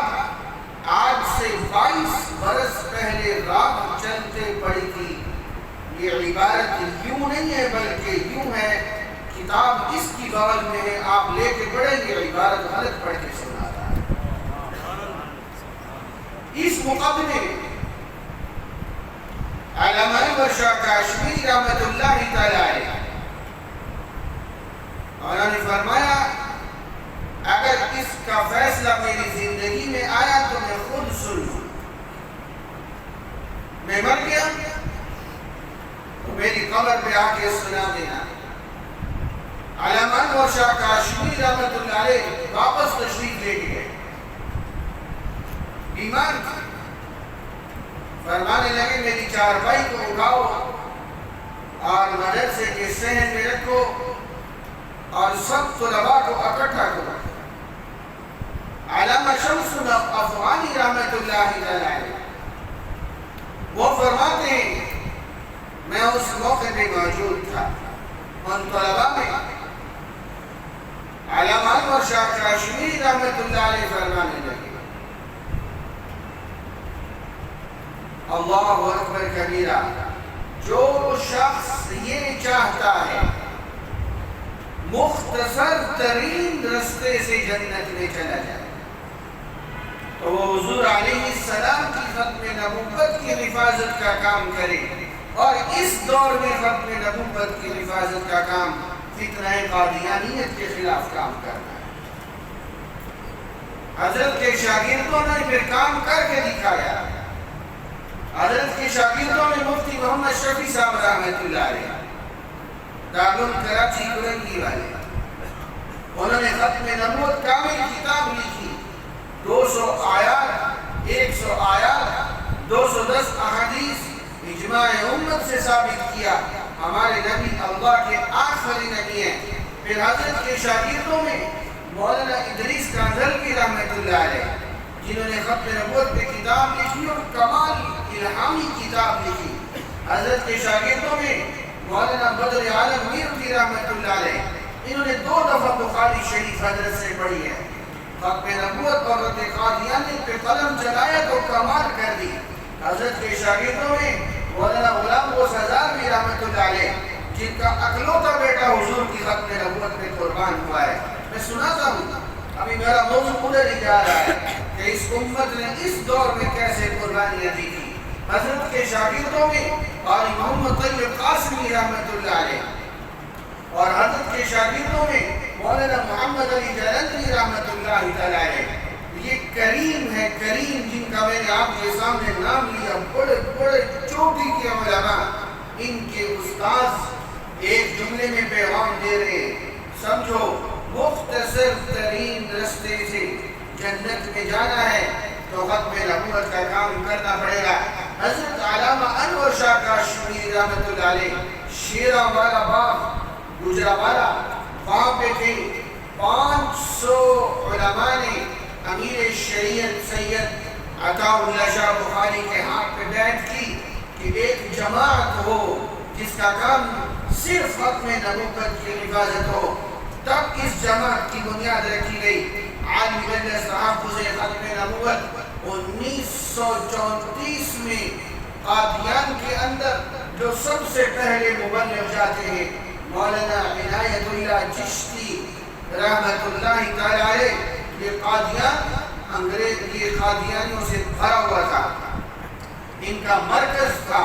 آج سے 22 برس پہلے رات چلتے پڑی تھی، یہ عبارت یوں نہیں ہے بلکہ یوں ہے، کتاب اس کی بغل میں ہے، آپ لے کے پڑھیں گے، عبارت غلط پڑھ کے سنا رہا ہے۔ اس مقدمے میں علامہ انور شاہ کاشمیری رحمۃ اللہ تعالی علیہ انہوں نے فرمایا اگر اس کا فیصلہ میری زندگی میں آیا تو میں خود سن لوں، میں مر گیا تو میری قبر پہ آ کے سنا دینا۔ علامہ انور شاہ کاشمیری رحمۃ اللہ علیہ واپس تشریف لے گئے، بیمار تھے، فرمانے لگے میری چارپائی کو اٹھاؤ اور مدرسے کے صحن میں رکھو اور سب طلباء کو اکٹھا کرو۔ علامہ شمس افغانی رحمۃ اللہ علیہ وہ فرماتے ہیں میں اس موقع پہ موجود تھا، ان طلباء میں علامہ انور شاہ کاشمیری رحمۃ اللہ علیہ فرمانے لگے اللہ اکبر کبیرہ، جو شخص یہ چاہتا ہے مختصر ترین رستے سے جنت میں چلا جائے تو وہ حضور علیہ السلام کی ختم نبوت کی حفاظت کا کام کرے، اور اس دور میں ختم نبوت کی حفاظت کا کام فتنہ قادیانیت کے خلاف کام کرنا ہے۔ حضرت کے شاگردوں نے پھر کام کر کے دکھایا۔ حضرت کے شاگردوں میں مفتی محمد شفیع صاحب رحمۃ اللہ علیہ دارالعلوم کراچی کرنگی والے، انہوں نے ختم نبوت کامل کتاب لکھی، 200 آیات، 100 آیات، 210 احادیث، اجماع امت سے ثابت کیا ہمارے نبی اللہ کے آخری نبی ہیں۔ پھر حضرت کے شاگردوں میں مولانا ادریس کاندھلوی رحمۃ اللہ علیہ جنہوں نے ختم نبوت پہ کتاب لکھی اور کمال الہامی کتاب لکھی۔ حضرت کے شاگردوں میں مولانا بدر عالم میرٹھی رحمۃ اللہ علیہ، انہوں نے 2 دفعہ بخاری شریف حضرت سے پڑھی ہے، ختم نبوت اور رد قادیانیت پہ قلم چلایا تو کمال کر دی۔ حضرت کے شاگردوں میں مولانا غلام غوث ہزاروی رحمۃ اللہ علیہ جن کا اکلوتا بیٹا حضور کی ختم نبوت میں قربان ہوا ہے۔ میں سناتا ہوں، ابھی میرا موضوع ادھر ہی جا رہا ہے کہ اس امت نے اس دور میں کیسے قربانیاں دی تھی۔ حضرت کے شاگردوں میں قاری محمد طیب قاسمی رحمۃ اللہ علیہ، اور حضرت کے شاگردوں میں مولانا محمد علی جلندری رحمۃ اللہ علیہ، یہ کریم ہے، کریم جن کا میں نے آپ کے سامنے نام لیا، بڑے بڑے چوٹی کے علماء، ان کے استاذ ایک جملے میں پیغام دے رہے، سمجھو مختصر ترین رستے سے جنت میں جانا ہے تو ختم نبوت کا کام کرنا پڑے گا۔ حضرت علامہ انور شاہ کاشمیری رحمۃ اللہ علیہ شیرہ والا باغ گجرانوالہ وہاں پہ تھے، 500 علماء نے امیر شریعت سید عطا اللہ شاہ بخاری کے ہاتھ پہ بیعت کی کہ ایک جماعت ہو جس کا کام صرف ختم نبوت کی حفاظت ہو۔ تب اس جماعت کی بنیاد رکھی گئی۔ عالم بن تحفظ ختم نبوت 1934 میں قادیان کے اندر جو سب سے پہلے مبلغ جاتے ہیں مولانا عنایت اللہ چشتی رحمۃ اللہ تعالی علیہ، یہ قادیان یہ قادیانیوں سے بھرا ہوا تھا، ان کا مرکز تھا۔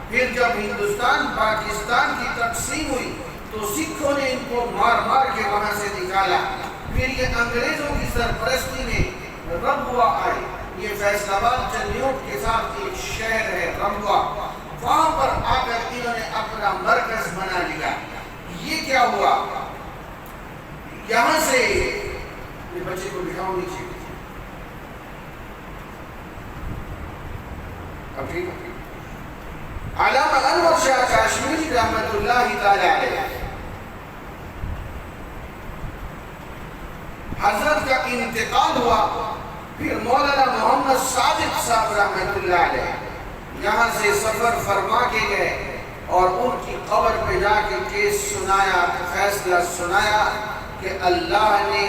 پھر جب ہندوستان پاکستان کی تقسیم ہوئی تو سکھوں نے ان کو مار مار کے وہاں سے نکالا۔ پھر یہ انگریزوں کی سرپرستی میں رمبوا آئے، یہ فیصل آباد چندیوٹ کے ساتھ ایک شہر ہے رمبوا، وہاں پر آ کر انہوں نے اپنا مرکز بنا لیا۔ یہ کیا ہوا، یہاں سے یہ بچے کو دکھاؤ نیچے، اب ٹھیک ہے۔ علامہ انور شاہ کاشمیری رحمت اللہ تعالی علیہ، حضرت کا انتقال ہوا، پھر مولانا محمد صادق صاحب رحمت اللہ علیہ یہاں سے سفر فرما کے گئے اور ان کی قبر پہ جا کے کیس سنایا، فیصلہ سنایا کہ اللہ نے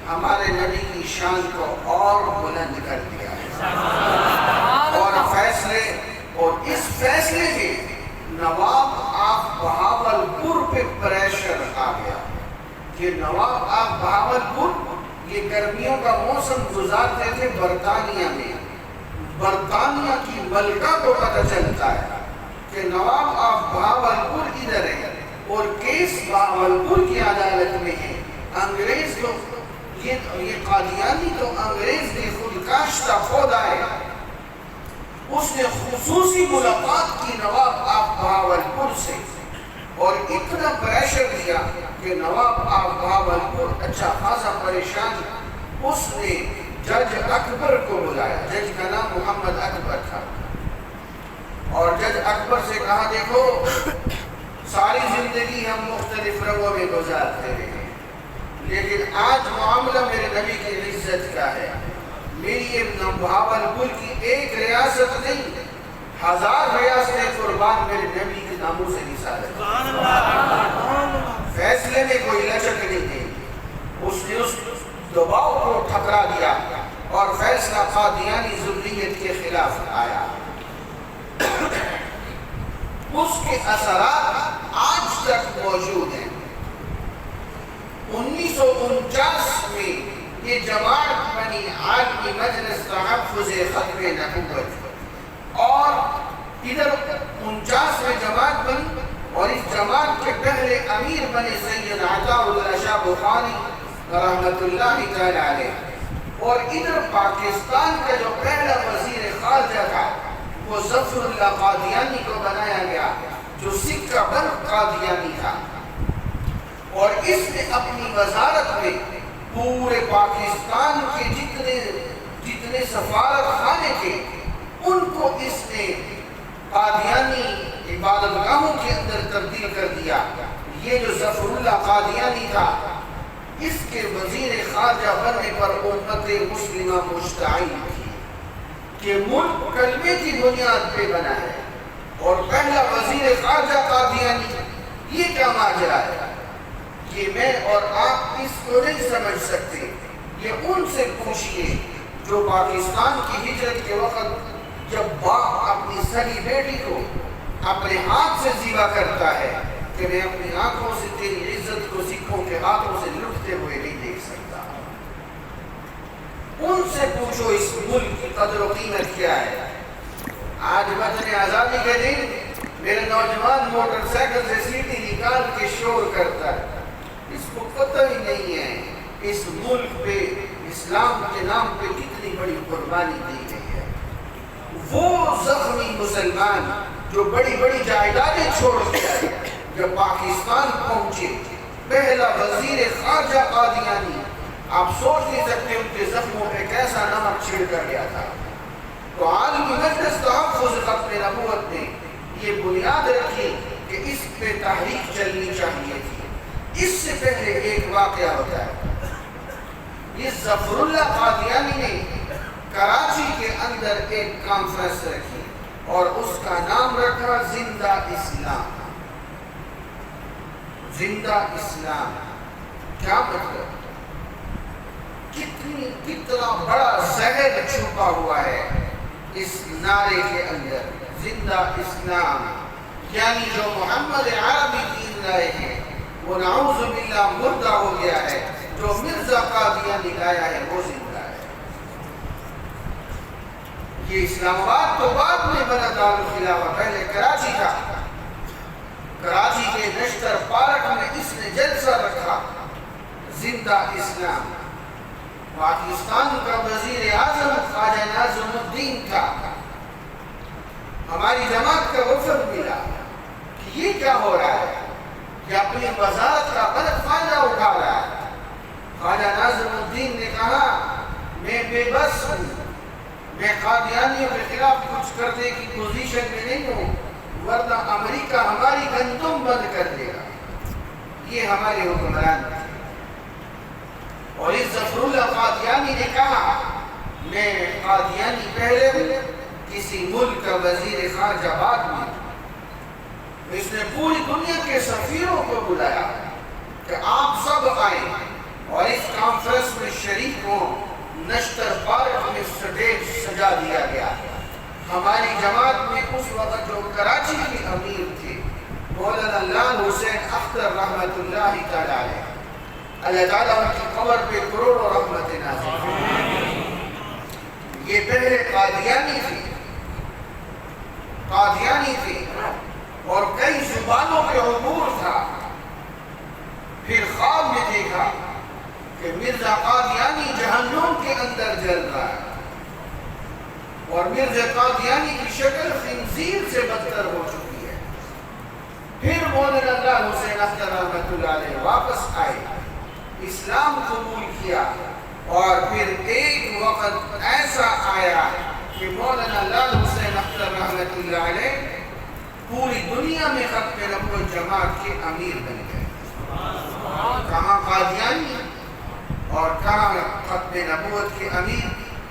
ہمارے نبی کی شان کو اور بلند کر دیا ہے، اور فیصلے، اور اس فیصلے میں نواب آف بہاولپور پہ پریشر آ گیا کہ نواب آف بہاولپور یہ گرمیوں کا موسم گزارتے تھے برطانیہ میں، برطانیہ کی ملکہ کو پتہ چلتا ہے کہ نواب آف بہاولپور ادھر ہے اور کیس بہاولپور کی عدالت میں ہے، انگریز تو یہ قادیانی تو انگریز نے خود کاشتہ خودا ہے، اس نے خصوصی ملاقات کی نواب آف بہاولپور سے اور اتنا پریشر دیا کہ نواب آف بہاولپور اچھا خاصا پریشان، اس نے جج اکبر کو بلایا، جج کا نام محمد اکبر تھا، اور جج اکبر سے کہا دیکھو ساری زندگی ہم مختلف رنگوں میں گزارتے رہے ہیں، لیکن آج معاملہ میرے نبی کی عزت کا ہے، میری یہ بہاولپور کی ایک ریاست نہیں، 1000 ریاستیں قربان میرے نبی کے ناموں سے نثارت، فیصلے میں کوئی لچک نہیں تھی، اس نے اس دباؤ کو ٹھکرا دیا اور فیصلہ قادیانی ذریت کے خلاف آیا۔ اس کے اثرات آج تک موجود ہیں۔ 1949 میں یہ جماعت بنی عالمی مجلس تحفظ ختم نبوت، اور ادھر 49 میں جماعت بنی اور اس جماعت کے پہلے امیر بنے سید عطا اللہ شاہ بخاری رحمت اللہ تعالی علیہ، اور ادھر پاکستان کا جو پہلا وزیر خارجہ تھا وہ ظفر اللہ قادیانی کو بنایا گیا، جو سکہ بر قادیانی تھا، اور اس نے اپنی وزارت میں پورے پاکستان کے جتنے سفارت خانے تھے ان کو اس نے قادیانی عبادت گاہوں کے اندر تبدیل کر دیا۔ یہ جو ظفر اللہ قادیانی تھا، اس کے وزیر خارجہ بننے پر امت مسلمہ مشتعل تھی کہ ملک کلمے کی بنیاد پہ بنا ہے، اور پہلا وزیر خارجہ قادیانی، یہ کیا ماجرا ہے؟ یہ میں اور آپ اس کو نہیں سمجھ سکتے، یہ ان سے پوچھئے جو پاکستان کی ہجرت کے وقت جب باپ اپنی سگی بیٹی کو اپنے ہاتھ سے ذبح کرتا ہے کہ میں اپنی آنکھوں سے تیری عزت کو سکھوں کے ہاتھوں سے لٹتے ہوئے نہیں دیکھ سکتا، ان سے پوچھو اس ملک کی قدر و قیمت کیا ہے۔ آج وطن آزادی کے دن میرے نوجوان موٹر سائیکل سے سیٹی نکال کے شور کرتا ہے، اس کو پتہ ہی نہیں ہے اس ملک پہ اسلام کے نام پہ کتنی بڑی قربانی دی گئی ہے۔ وہ زخمی مسلمان جو بڑی بڑی جائیدادیں چھوڑ کے آئے، جب پاکستان پہنچے، پہلا وزیر خارجہ قادیانی، آپ سوچ نہیں سکتے ان کے زخموں پہ کیسا نمک چھڑ کر گیا تھا۔ تو عالمی مجلس تحفظ ختم نبوت نے یہ بنیاد رکھی کہ اس پہ تحریک چلنی چاہیے تھی۔ اس سے پہلے ایک واقعہ ہوتا ہے، یہ ظفر اللہ قادیانی نے کراچی کے اندر ایک کانفرنس رکھی اور اس کا نام رکھا زندہ اسلام۔ زندہ اسلام کیا مطلب؟ کتنا بڑا زہر چھپا ہوا ہے اس نعرے کے اندر، زندہ اسلام، یعنی جو محمد عربی دین لائے ہیں وہ نعوذ باللہ مردہ ہو گیا ہے، جو مرزا قادیانی لایا ہے وہ زندہ ہے۔ یہ اسلام آباد تو بعد میں بنا دارالخلافہ، پہلے کراچی تھا، کراچی کے نشتر پارک میں اس نے جلسہ رکھا، زندہ اسلام۔ پاکستان کا وزیر اعظم خواجہ ناظم الدین تھا، ہماری جماعت کا وفد ملا کہ یہ کیا ہو رہا ہے، یہ اپنی وزارت کا غلط فائدہ اٹھا رہا ہے۔ خواجہ ناظم الدین نے کہا میں بے بس ہوں، میں قادیانیوں کے خلاف کچھ کرنے کی پوزیشن میں نہیں ہوں، ورنہ امریکہ ہماری گندم بند کر دے گا. یہ ہمارے حکمران تھے. اور اس ظفر اللہ قادیانی نے کہا میں قادیانی پہلے کسی ملک کا وزیر خارجہ بعد میں. اس نے پوری دنیا کے سفیروں کو بلایا کہ آپ سب آئیں اور اس کانفرنس میں شریک ہوں. نشتر پارک میں سٹیج سجا دیا گیا. ہماری جماعت میں اس وقت جو کراچی کے امیر تھے مولانا لال حسین اختر رحمت اللہ تعالی علیہ، اللہ تعالیٰ ان کی قبر پہ کروڑوں رحمت نازل فرمائے. یہ پہلے قادیانی تھے اور کئی زبانوں پہ عبور تھا. پھر خواب میں دیکھا کہ مرزا قادیانی جہنم کے اندر جل رہا ہے اور مرزا قادیانی کی شکل خنزیر سے بدتر ہو چکی ہے. پھر مولانا لال حسین اختر رحمت اللہ علیہ واپس آئے، اسلام قبول کیا. اور پھر ایک وقت ایسا آیا کہ مولانا لال حسین اختر رحمت اللہ علیہ پوری دنیا میں ختم نبوت جماعت کے امیر بن گئے. کہاں قادیانی اور کہاں ختم نبوت کے امیر.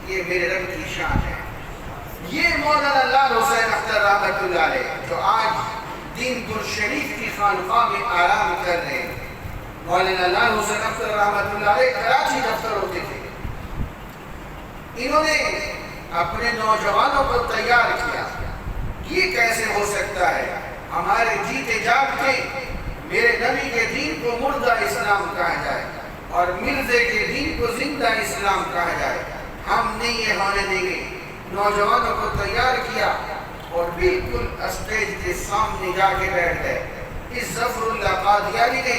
یہ میرے رب کی شان ہے. یہ مولانا لال حسین اختر رحمت اللہ علیہ جو آج دین در شریف کی خانقاہ میں آرام کر رہے ہیں. مولانا لال حسین اختر رحمت اللہ علیہ کراچی دفتر ہوتے تھے. انہوں نے اپنے نوجوانوں کو تیار کیا. یہ کیسے ہو سکتا ہے ہمارے جیتے جاگتے میرے نبی کے دین کو مردہ اسلام کہا جائے اور مرزے کے دین کو زندہ اسلام کہا جائے. ہم نہیں یہ ہونے دیں گے. نوجوانوں کو تیار کیا اور بالکل اسٹیج کے سامنے جا کے بیٹھ گئے. اس ظفر اللہ قادیانی نے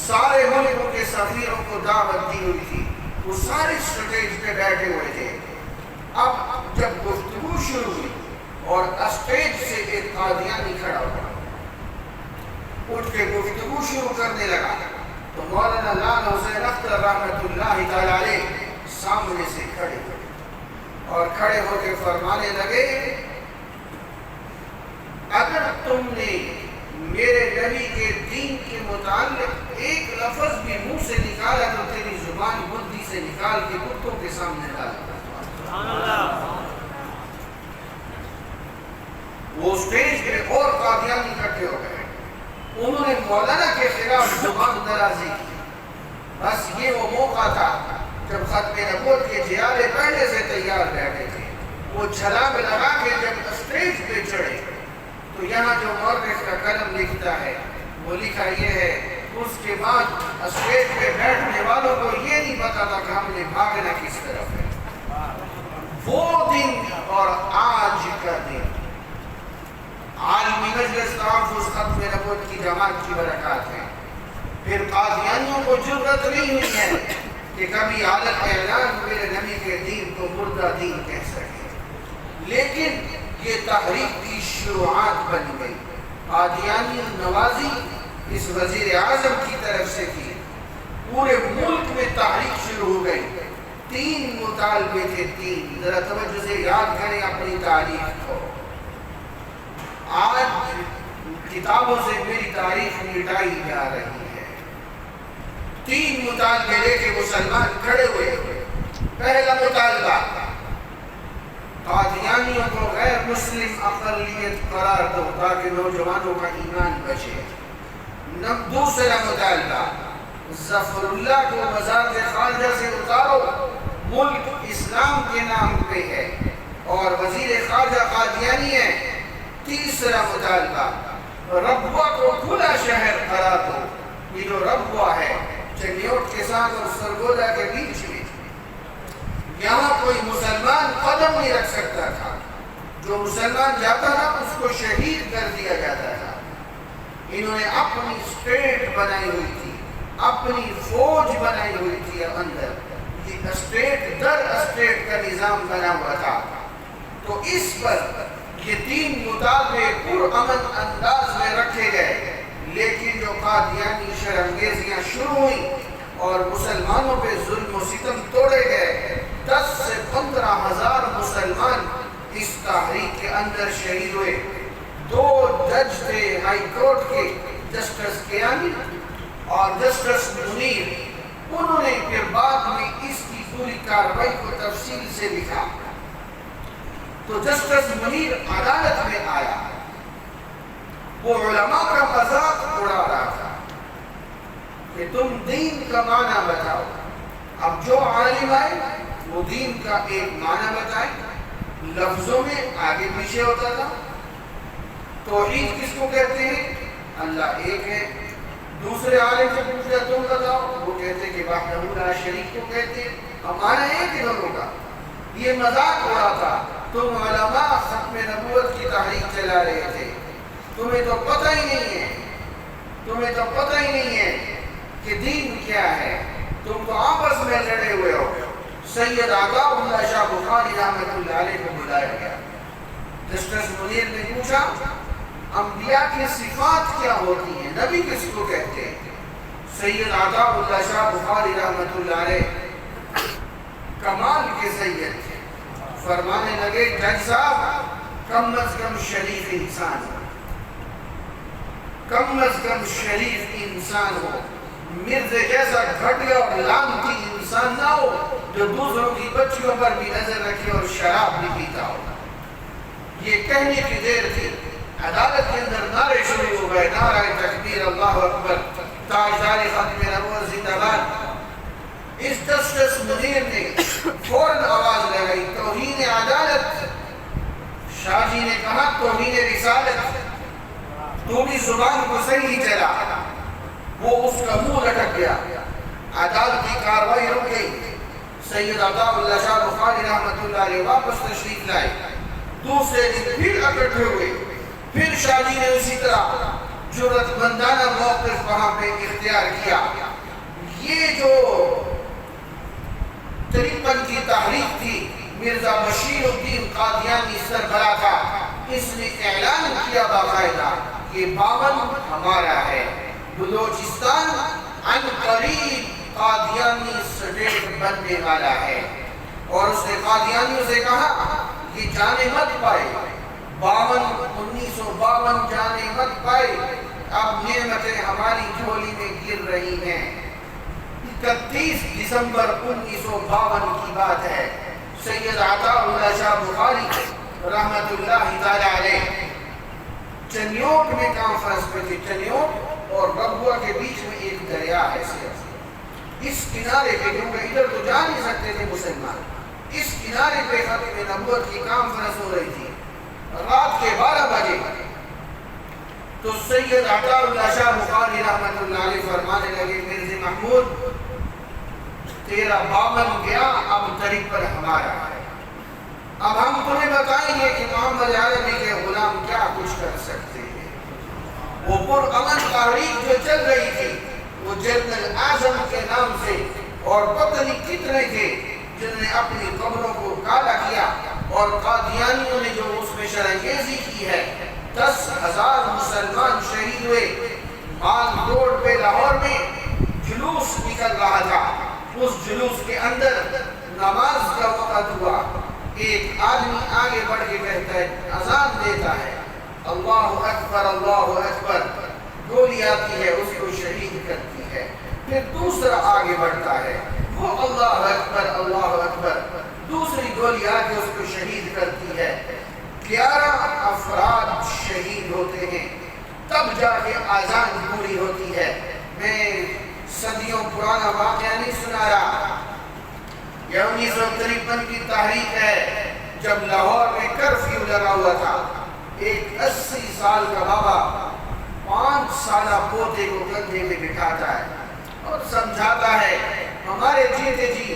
سارے ملکوں کے سفیروں کو دعوت دی ہوئی تھی. وہ سارے اسٹیج پہ بیٹھے ہوئے تھے. اب جب گفتگو شروع ہوئی اور اسٹیج سے ایک قادیانی کھڑا ہوا اٹھ کے گفتگو شروع کرنے لگا تو مولانا لال حسین اختر رحمت اللہ تعالی علیہ سامنے سے کھڑے ہوئے اور کھڑے ہو کے فرمانے لگے اگر تم نے میرے نبی کے دین کے متعلق ایک لفظ بھی منہ سے نکالا تو تیری زبان بدھی سے نکال کے کتوں کے سامنے ڈالا. وہ اسٹیج پہ اور قادیانی اکٹھے ہو گئے. انہوں نے مولانا کے خلاف زبان درازی کی. بس یہ وہ موقع تھا جب ختم نبوت کے جیالے پہلے سے تیار بیٹھے تھے. وہ چھلانگ لگا کے جب اسٹیج پہ چڑھے تو یہاں جو مورخ کا قلم لکھتا ہے وہ لکھا یہ ہے اس کے بعد اسٹیج پہ بیٹھنے والوں کو یہ نہیں پتا تھا کہ ہم نے بھاگنا کس طرف ہے. وہ دن اور آج کا دن عالمی مجلس تحفظ ختم نبوت کی جماعت کی برکات ہے. پھر قادیانیوں کو جرأت نہیں ہوئی ہے کہ کبھی عالم اعلان میرے نبی کے دین کو مردہ دین کہہ سکے. لیکن یہ تحریک کی شروعات بن گئی. قادیانی نوازی اس وزیر اعظم کی طرف سے تھی. پورے ملک میں تحریک شروع ہو گئی. 3 مطالبے تھے. 3 ذرا توجہ سے یاد کریں اپنی تاریخ کو. آج کتابوں سے میری تاریخ مٹائی جا رہی ہے. 3 مطالبے لے کے مسلمان کھڑے ہوئے. پہلا مطالبہ قادیانیوں کو غیر مسلم اقلیت قرار دو تاکہ نوجوانوں کا ایمان بچے. دوسرا مطالبہ ظفر اللہ کو وزارت خارجہ سے اتارو. ملک اسلام کے نام پہ ہے اور وزیر خارجہ قادیانی ہے. تیسرا مطالبہ ربوہ کو کھلا شہر قرار دو. یہ جو ربوہ ہے چنیوٹ کے ساتھ اور سرگودا کے بیچ میں یہاں کوئی مسلمان قدم نہیں رکھ سکتا تھا. جو مسلمان جاتا تھا اس کو شہید کر دیا جاتا تھا. انہوں نے اپنی اسٹیٹ بنائی ہوئی تھی, اپنی فوج بنائی ہوئی تھی اندر. یہ اسٹیٹ در اسٹیٹ کا نظام بنا ہوا تھا. تو اس پر یہ 3 مطالبے پرامن انداز میں رکھے گئے. لیکن جو قادیانی شرمگیزیاں شروع ہوئیں اور مسلمانوں پہ ظلم و ستم توڑے گئے, 10 سے 15 ہزار مسلمان اس تحریک کے اندر شہید ہوئے. دو جج تھے ہائی کورٹ کے، جسٹس کیانی اور جسٹس منیر، انہوں نے پھر بعد میں اس کی پوری کارروائی کو تفصیل سے لکھا۔ تو جسٹس منیر عدالت میں آیا، وہ علماء کا مذاق اڑا رہا تھا کہ تم دین کا معنی بتاؤ۔ اب جو عالم آئے وہ دین کا ایک معنی بتائے، لفظوں میں آگے پیچھے ہوتا تھا۔ توحید کس کو کہتے ہیں؟ اللہ ایک ہے۔ دوسرے عالم سے پوچھتا تم بتاؤ، وہ کہتے کہ وحدہ لا شریک کو کہتے ہیں، ہمارا ایک ہی دونوں کا۔ یہ مذاق ہو رہا تھا، تم علماء ختم نبوت کی تحریک چلا رہے تھے، تمہیں تو پتہ ہی نہیں ہے، تمہیں تو پتہ ہی نہیں ہے کہ دین کیا ہے، تم تو آپس میں لڑے ہوئے ہو۔ سید عطا اللہ شاہ بخاری رحمۃ اللہ علیہ کو بلایا گیا۔ جسٹس منیر نے پوچھا انبیاء کی صفات کیا ہوتی ہیں، نبی کس کو کہتے ہیں؟ سید عطا اللہ شاہ بخاری رحمۃ اللہ علیہ کمال کے سید تھے، فرمانے لگے جج صاحب کم از کم شریف انسان ہو، کم از کم شریف انسان ہو، مرزے جیسا گھٹیا اور لعنتی انسان نہ ہو جو دوسروں کی بچیوں پر بھی نظر رکھے اور شراب بھی پیتا ہو۔ یہ کہنے کی دیر تھی، عدالت کے اندر نعرے شروع ہو گئے، نعرہ تکبیر، اللہ اکبر، تاجدار ختم نبوت زندہ باد۔ اس جسٹس منیر نے فوراً آواز لگائی توہین عدالت۔ شاہ جی نے کہا توہین رسالت، تو بھی زبان کو صحیح چلا۔ وہ اس کا منہ لٹک گیا، عدالت کی کاروائی رک گئی۔ سید عطا اللہ شاہ بخاری رحمۃ اللہ علیہ واپس تشریف لائے، دوسرے دن پھر اکٹھے ہوئے، پھر شاہ جی نے اسی طرح جرأت مندانہ موقف وہاں پہ اختیار کیا۔ یہ جو 53 کی تحریک تھی، مرزا بشیر الدین قادیانی سربراہ تھا، اس نے اعلان کیا باقاعدہ یہ 52 ہمارا ہے، بلوچستان عن قریب قادیانی سٹیٹ بننے والا ہے۔ اور اس نے قادیانیوں سے کہا یہ جانے مت پائے، 1952 جانے مت پائے، اب نعمتیں ہماری جھولی میں گر رہی ہیں۔ 31 دسمبر 1952 کی بات ہے، سید عطا اللہ شاہ بخاری رحمت اللہ تعالی علیہ چنیوٹ میں کانفرنس پہ تھے۔ چنیوٹ اور ببوا کے بیچ میں ایک دریا ہے، اس کنارے پہ، کیونکہ ادھر تو جا نہیں سکتے تھے مسلمان، اس کنارے پہ ختم نبوت کی کانفرنس ہو رہی تھی رات کے 12 بجے۔ تو سید عطا اللہ شاہ بخاری رحمت اللہ علیہ فرمانے لگے مرزا محمود تیرا 52 گیا، اب 53 ہمارا ہے۔ اب ہم تمہیں بتائیں گے کہ محمد عربی کے غلام کیا کچھ کر سکتے ہیں۔ وہ پرامن تحریک جو چل رہی تھی، وہ جنرل اعظم کے نام سے، اور پتہ نہیں کتنے تھے جنہوں نے اپنی قبروں کو کالا کیا، اور قادیانیوں نے جو اس میں شرانگیزی کی ہے، 10,000 مسلمان شہید ہوئے۔ مال روڈ پہ لاہور میں جلوس نکل رہا تھا، اس جلوس کے اندر نماز کا وقت ہوا، ایک آدمی آگے بڑھ کے کہتا ہے، اذان دیتا ہے، اللہ اکبر اللہ اکبر، گولی آتی ہے اس کو شہید کرتی ہے۔ پھر دوسرا آگے بڑھتا ہے، وہ اللہ اکبر، دوسری گولی آ کے اس کو شہید کرتی ہے۔ 11 افراد شہید ہوتے ہیں، تب جا کے اذان پوری ہوتی ہے۔ میں صدیوں پرانا واقعہ نہیں سنا رہا، یہ 1953 کی تحریک ہے، جب لاہور میں کرفیو لگا ہوا تھا۔ ایک 80 سال کا بابا 5 سالہ پوتے کو کندھے میں بٹھاتا ہے اور سمجھاتا ہے ہمارے جیتے جی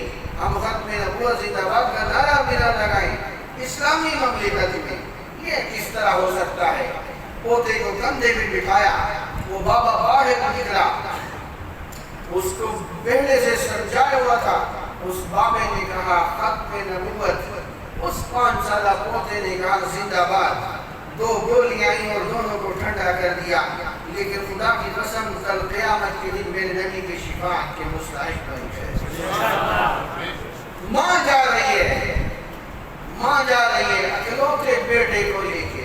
ہم ختم نبوت زندہ باد کا نعرہ میرا لگائیں اسلامی مملکت میں، یہ کس طرح ہو سکتا ہے؟ پوتے کو کندھے میں بٹھایا، وہ بابا باہر نکلا، اس کو بیڑے سے سمجھایا ہوا تھا۔ اس بابے نے کہا ختم نبوت، اس 5 سالہ پوتے نے کہا زندہ باد۔ 2 گولیاں آئیں اور دونوں کو ٹھنڈا کر دیا، لیکن خدا کی قسم کل قیامت کے دن میرے نبی کی شفاعت کے مستحق بن گئے۔ ماں جا رہی ہے، اکلوتے بیٹے کو لے کے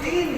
3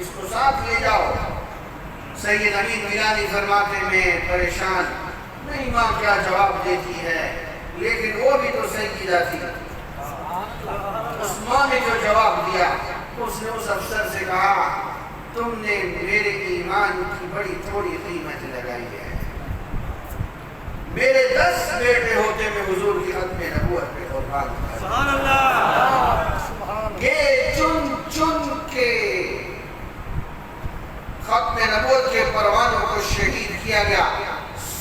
اس کو ساتھ لے جاؤ۔ سید امین میلانی فرماتے میں پریشان، نہیں ماں کیا جواب دیتی ہے، لیکن وہ بھی تو سیدہ تھی۔ اس ماں نے جو جواب دیا، اس نے اس افسر سے کہا تم نے میرے ایمان کی بڑی تھوڑی قیمت لگائی ہے، میرے 10 بیٹے ہوتے میں حضور کی ختم نبوت پہ قربان کرتا۔ سبحان اللہ۔ یہ چن چن کے ختم نبوت کے پروانوں کو شہید کیا گیا،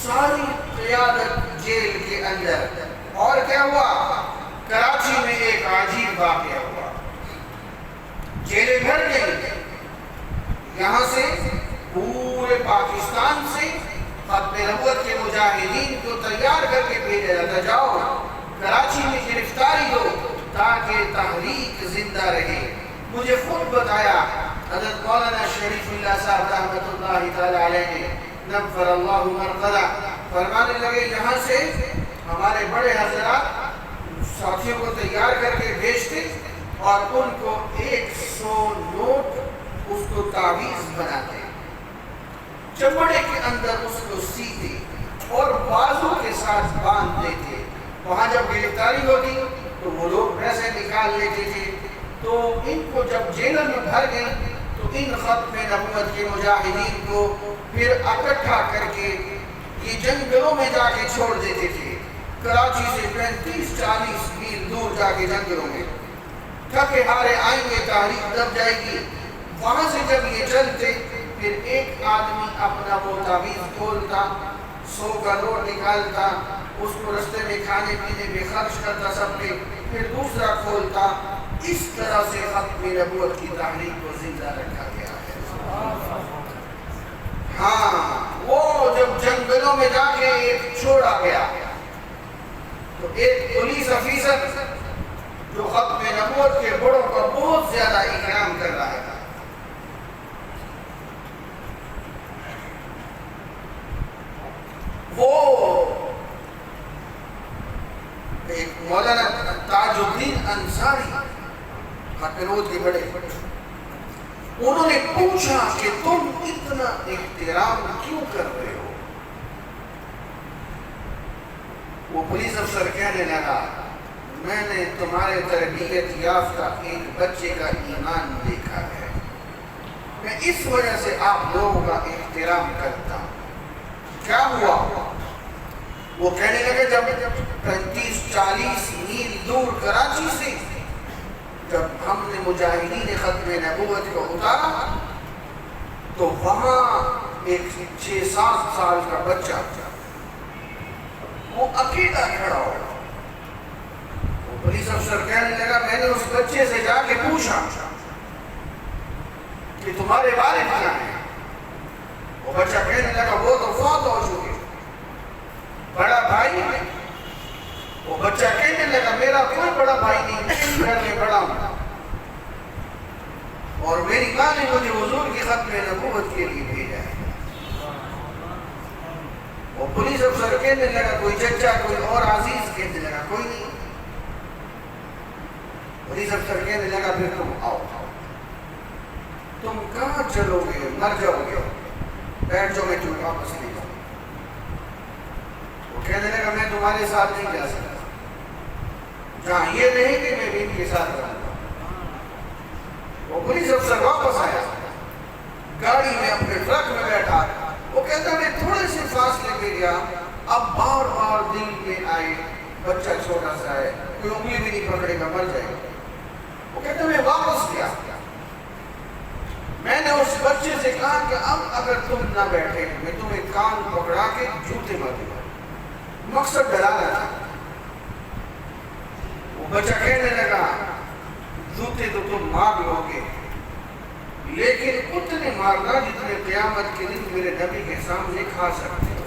ساری قیادت جیل کے اندر۔ اور کیا ہوا؟ کراچی میں ایک عجیب واقعہ ہوا، جیلیں بھر گئی، یہاں سے پورے پاکستان سے ختم نبوت کے مجاہدین کو تیار کر کے بھیجا جاتا، جاؤ کراچی میں گرفتاری ہو تاکہ تحریک زندہ رہے۔ مجھے خود بتایا حضرت مولانا شریف اللہ صاحب رحمۃ اللہ تعالی علیہ نے، نفر اللہ مرقدہ، فرمانے لگے یہاں سے ہمارے بڑے حضرات ساتھیوں کو تیار کر کے بھیجتے اور ان کو 100 نوٹ اس کو تعویذ بناتے، چمڑے کے اندر اس کو سیتے اور بازو کے ساتھ باندھ دیتے۔ وہاں جب گرفتاری ہوتی تو وہ لوگ پیسے نکال لیتے تھے، تو ان کو جب جیلوں میں بھر گئے تو ان ختم نبوت کے مجاہدین کو پھر اکٹھا کر کے یہ جنگلوں میں جا کے چھوڑ دیتے تھے، کراچی سے 35-40 میل دور جا کے جنگلوں میں، تھکے ہارے آئیں گے، تحریک دب جائے گی۔ وہاں سے جب یہ چلتے پھر ایک آدمی اپنا وہ تعویذ کھولتا، 100 کا نوٹ نکالتا، اس کو رستے میں کھانے پینے میں خرچ کرتا سب پہ، پھر دوسرا کھولتا۔ اس طرح سے ختم نبوت کی تحریک کو زندہ رکھا گیا ہے۔ ہاں، وہ جب جنگلوں میں جا کے ایک چھوڑا گیا تو ایک پولیس افیسر جو ختم نبوت کے بڑوں کا بہت زیادہ اکرام کر رہا تھا، وہ ایک مولانا تاج الدین انصاری ختم نبوت کے بڑے، انہوں نے پوچھا کہ تم اتنا احترام کیوں کر رہے ہو؟ وہ پولیس افسر کہنے لگا میں نے تمہارے تربیت یافتہ ایک بچے کا ایمان دیکھا ہے، میں اس وجہ سے آپ لوگوں کا احترام کرتا ہوں۔ کیا ہوا؟ وہ کہنے لگے جب 35-40 میل دور کراچی سے جب ہم نے مجاہدین ختم نبوت کو اتارا تو وہاں ایک 6-7 سال کا بچہ وہ اکیلا کھڑا ہوا۔ وہ پولیس افسر کہنے لگا میں نے اس بچے سے جا کے پوچھا کہ تمہارے والد کیا ہیں؟ وہ بچہ کہنے لگا وہ تو فوت ہو چکے۔ بڑا بھائی؟ وہ بچہ کہنے لگا میرا کوئی بڑا بھائی نہیں، گھر میں بڑا ہوں اور میری ماں نے مجھے حضور کی ختم نبوت کے لیے بھیجا ہے۔ وہ پولیس افسر کہنے لگا کوئی چچا، کوئی اور عزیز؟ کہنے لگا کوئی نہیں۔ پولیس افسر کہنے لگا پھر تم آؤ، تم کہاں چلو گے؟ مر جاؤ گے، بیٹھ جاؤ، میں تمہیں واپس لے جاؤں۔ وہ کہنے لگا میں تمہارے ساتھ نہیں جا سکتا، جہاں یہ نہیں کہ میں بھی ان کے ساتھ رہوں گا۔ وہ پولیس افسر واپس آیا، گاڑی میں اپنے ٹرک میں بیٹھا، وہ کہتا میں تھوڑے سے فاصلے پہ گیا، اب بار بار دل میں آئے بچہ چھوٹا سا ہے، کوئی انگلی بھی نہیں پکڑے گا، مر جائے گا۔ وہ کہتا میں واپس گیا، میں نے اس بچے سے کہا کہ اب اگر تم نہ بیٹھے میں تمہیں کان پکڑا کے جوتے مار دوں گا، مقصد ڈرانا تھا۔ وہ بچہ کہنے لگا جوتے تو تم مار لو گے لیکن اتنے مارنا جتنے قیامت کے دن میرے نبی کے سامنے کھا سکتے ہو،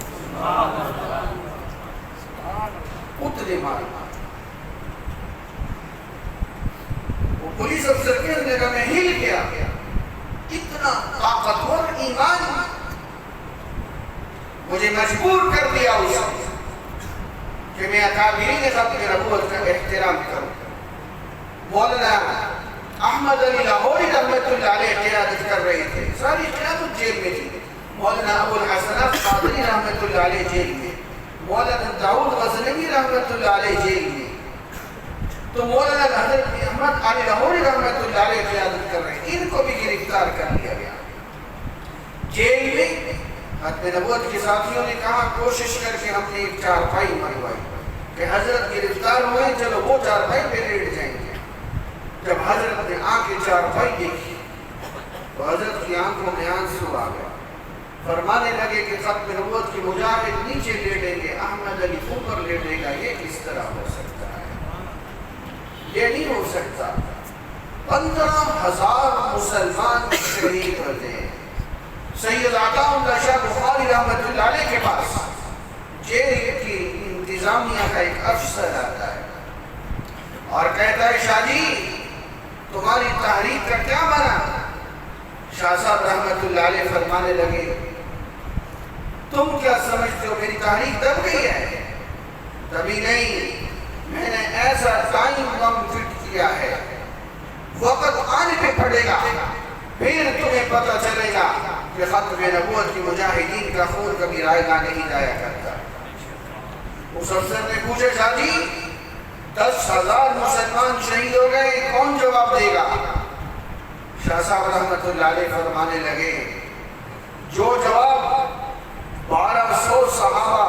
اتنے مارنا۔ وہ پولیس افسر کہنے لگا میں ہل گیا، اتنا طاقتور ایمان مجھے مجبور کر دیا اس نے کہ میں اکابرین ختم نبوت کا احترام کروں۔ مولانا احمد علی لاہوری رحمۃ اللہ علیہ قیادت کر رہے تھے، ساری قیادت جیل میں تھی. مولانا ابو الحسن قادری رحمۃ اللہ علیہ جیل میں، مولانا داؤد غزنوی رحمۃ اللہ علیہ جیل میں. تو مولانا حضرت احمد علی لاہوری رحمۃ اللہ علیہ قیادت کر رہے ہیں، ان کو بھی گرفتار کر لیا گیا جیل میں. ختم نبوت کے ساتھیوں نے کہا کوشش کر کے ہم نے ایک چارپائی منگوائی کہ حضرت گرفتار ہوئے، چلو وہ چارپائی پہ لیٹ جائیں گے. جب حضرت نے آ کے چارپائی دیکھی تو حضرت کی آنکھوں میں آنسو آ گیا. فرمانے لگے کہ ختم نبوت کے مجاہد نیچے لیٹیں گے، احمد علی اوپر لیٹے گا، یہ کس طرح ہو سکتا ہے؟ یہ نہیں ہو سکتا. 15,000 مسلمان شہید ہوتے ہیں. سید عطا اللہ شاہ بخاری رحمۃ اللہ علیہ کے پاس جیل کی انتظامیہ کا ایک افسر آتا ہے اور کہتا ہے شاہ جی تمہاری تحریک کا کیا بنا؟ شاہ صاحب رحمۃ اللہ علیہ فرمانے لگے تم کیا سمجھتے ہو میری تحریک دب گئی ہے؟ تبھی نہیں، میں نے ایسا ٹائم بم فٹ کیا ہے، وقت آنے پہ پڑے گا پھر تمہیں پتہ چلے گا کہ ختم نبوت کی مجاہدین کا خون کبھی رائگاں نہیں جایا کرتا. اس افسر نے پوچھا شاہ جی 10,000 مسلمان شہید ہو گئے، کون جواب دے گا؟ شاہ صاحب رحمۃ اللہ علیہ فرمانے لگے جو جواب 1200 صحابہ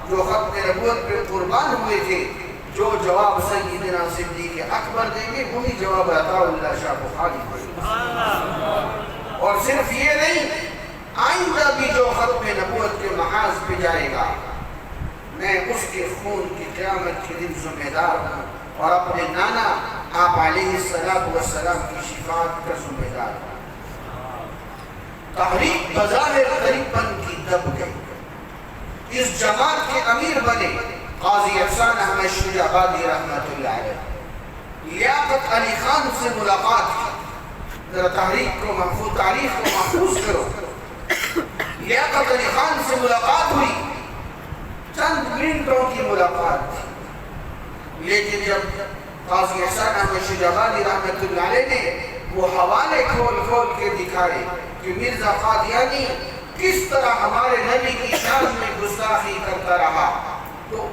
جو ختم نبوت پہ قربان ہوئے تھے، جو جواب سیدنا صدیق اکبر دیں گے وہی جواب عطا اللہ شاہ بخاری دیں گے. اور صرف یہ نہیں، آئندہ بھی جو ختم نبوت کے محاذ پہ جائے گا میں اس کے خون کی قیامت کے دن ذمہ دار ہوں اور اپنے نانا آپ علیہ السلام کی شفاعت کا ذمہ دار ہوں. تحریک بظاہر قریباً کی دب گئی. اس جماعت کے امیر بنے قاضی احسان احمد شجاع آبادی رحمۃ اللہ علیہ. لیاقت علی خان سے ملاقات کی. ذرا تحریک کو محفوظ، تاریخ کو محفوظ کرو. لیاقت علی خان سے ملاقات ہوئی، چند منٹوں کی ملاقات تھی، لیکن جب قاضی احسان احمد شجاع آبادی رحمۃ اللہ علیہ نے وہ حوالے کھول کھول کے دکھائے کہ مرزا قادیانی کس طرح ہمارے نبی کی شان میں گستاخی کرتا رہا، تو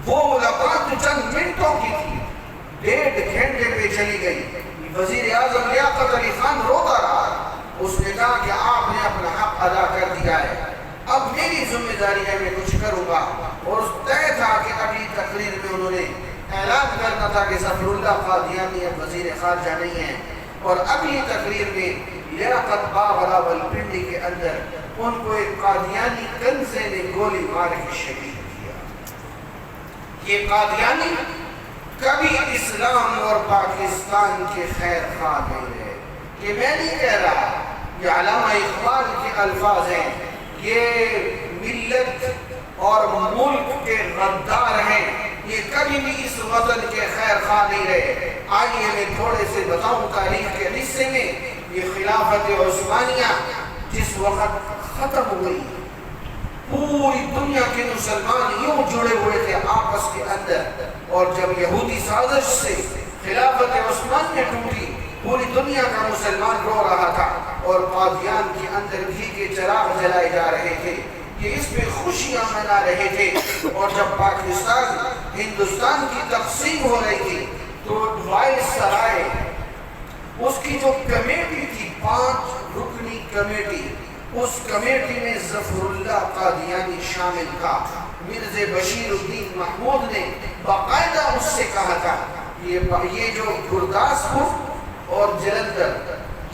وہ ملاقات چند منٹوں کی تھی، 1.5 گھنٹے پہ چلی گئی. وزیر اعظم لیاقت علی خان روتا رہا. اس نے کہا کہ آپ نے اپنا حق ادا کر دیا ہے، اب میری ذمہ داری ہے میں کچھ کروں گا. اور طے تھا کہ اگلی تقریر میں انہوں نے اعلان کرنا تھا کہ ظفر اللہ قادیانی اب وزیر خارجہ نہیں ہیں، اور اگلی تقریر میں لیاقت باغ راولپنڈی کے اندر ان کو ایک قادیانی کنزے نے گولی مار کے شہید کیا. یہ قادیانی کبھی اسلام اور پاکستان کے خیر خواہ نہیں رہے. یہ میں نہیں کہہ رہا، یہ علامہ اقبال کے الفاظ ہیں. یہ ملت اور ملک کے غدار ہیں، یہ کبھی بھی اس وطن کے خیر خواہ نہیں رہے. آئیے میں تھوڑے سے بتاؤں تاریخ کے حصے میں. یہ خلافت عثمانیہ جس وقت ختم ہوئی، پوری دنیا کے مسلمان یوں جڑے ہوئے تھے آپس کے اندر، اور جب یہودی سازش سے خلافت عثمانیہ ٹوٹی پوری دنیا کا مسلمان رو رہا تھا اور قادیان کے اندر گھی کے چراغ جلائے جا رہے تھے، یہ اس پہ خوشیاں منا رہے تھے. اور جب پاکستان ہندوستان کی تقسیم ہو رہی تھی تو وائس سرائے اس کی جو کمیٹی تھی 5 رکنی کمیٹی، اس کمیٹی میں ظفر اللہ قادیانی شامل تھا. مرزا بشیر الدین محمود نے باقاعدہ اس سے کہا تھا یہ جو گرداسپور اور جلندھر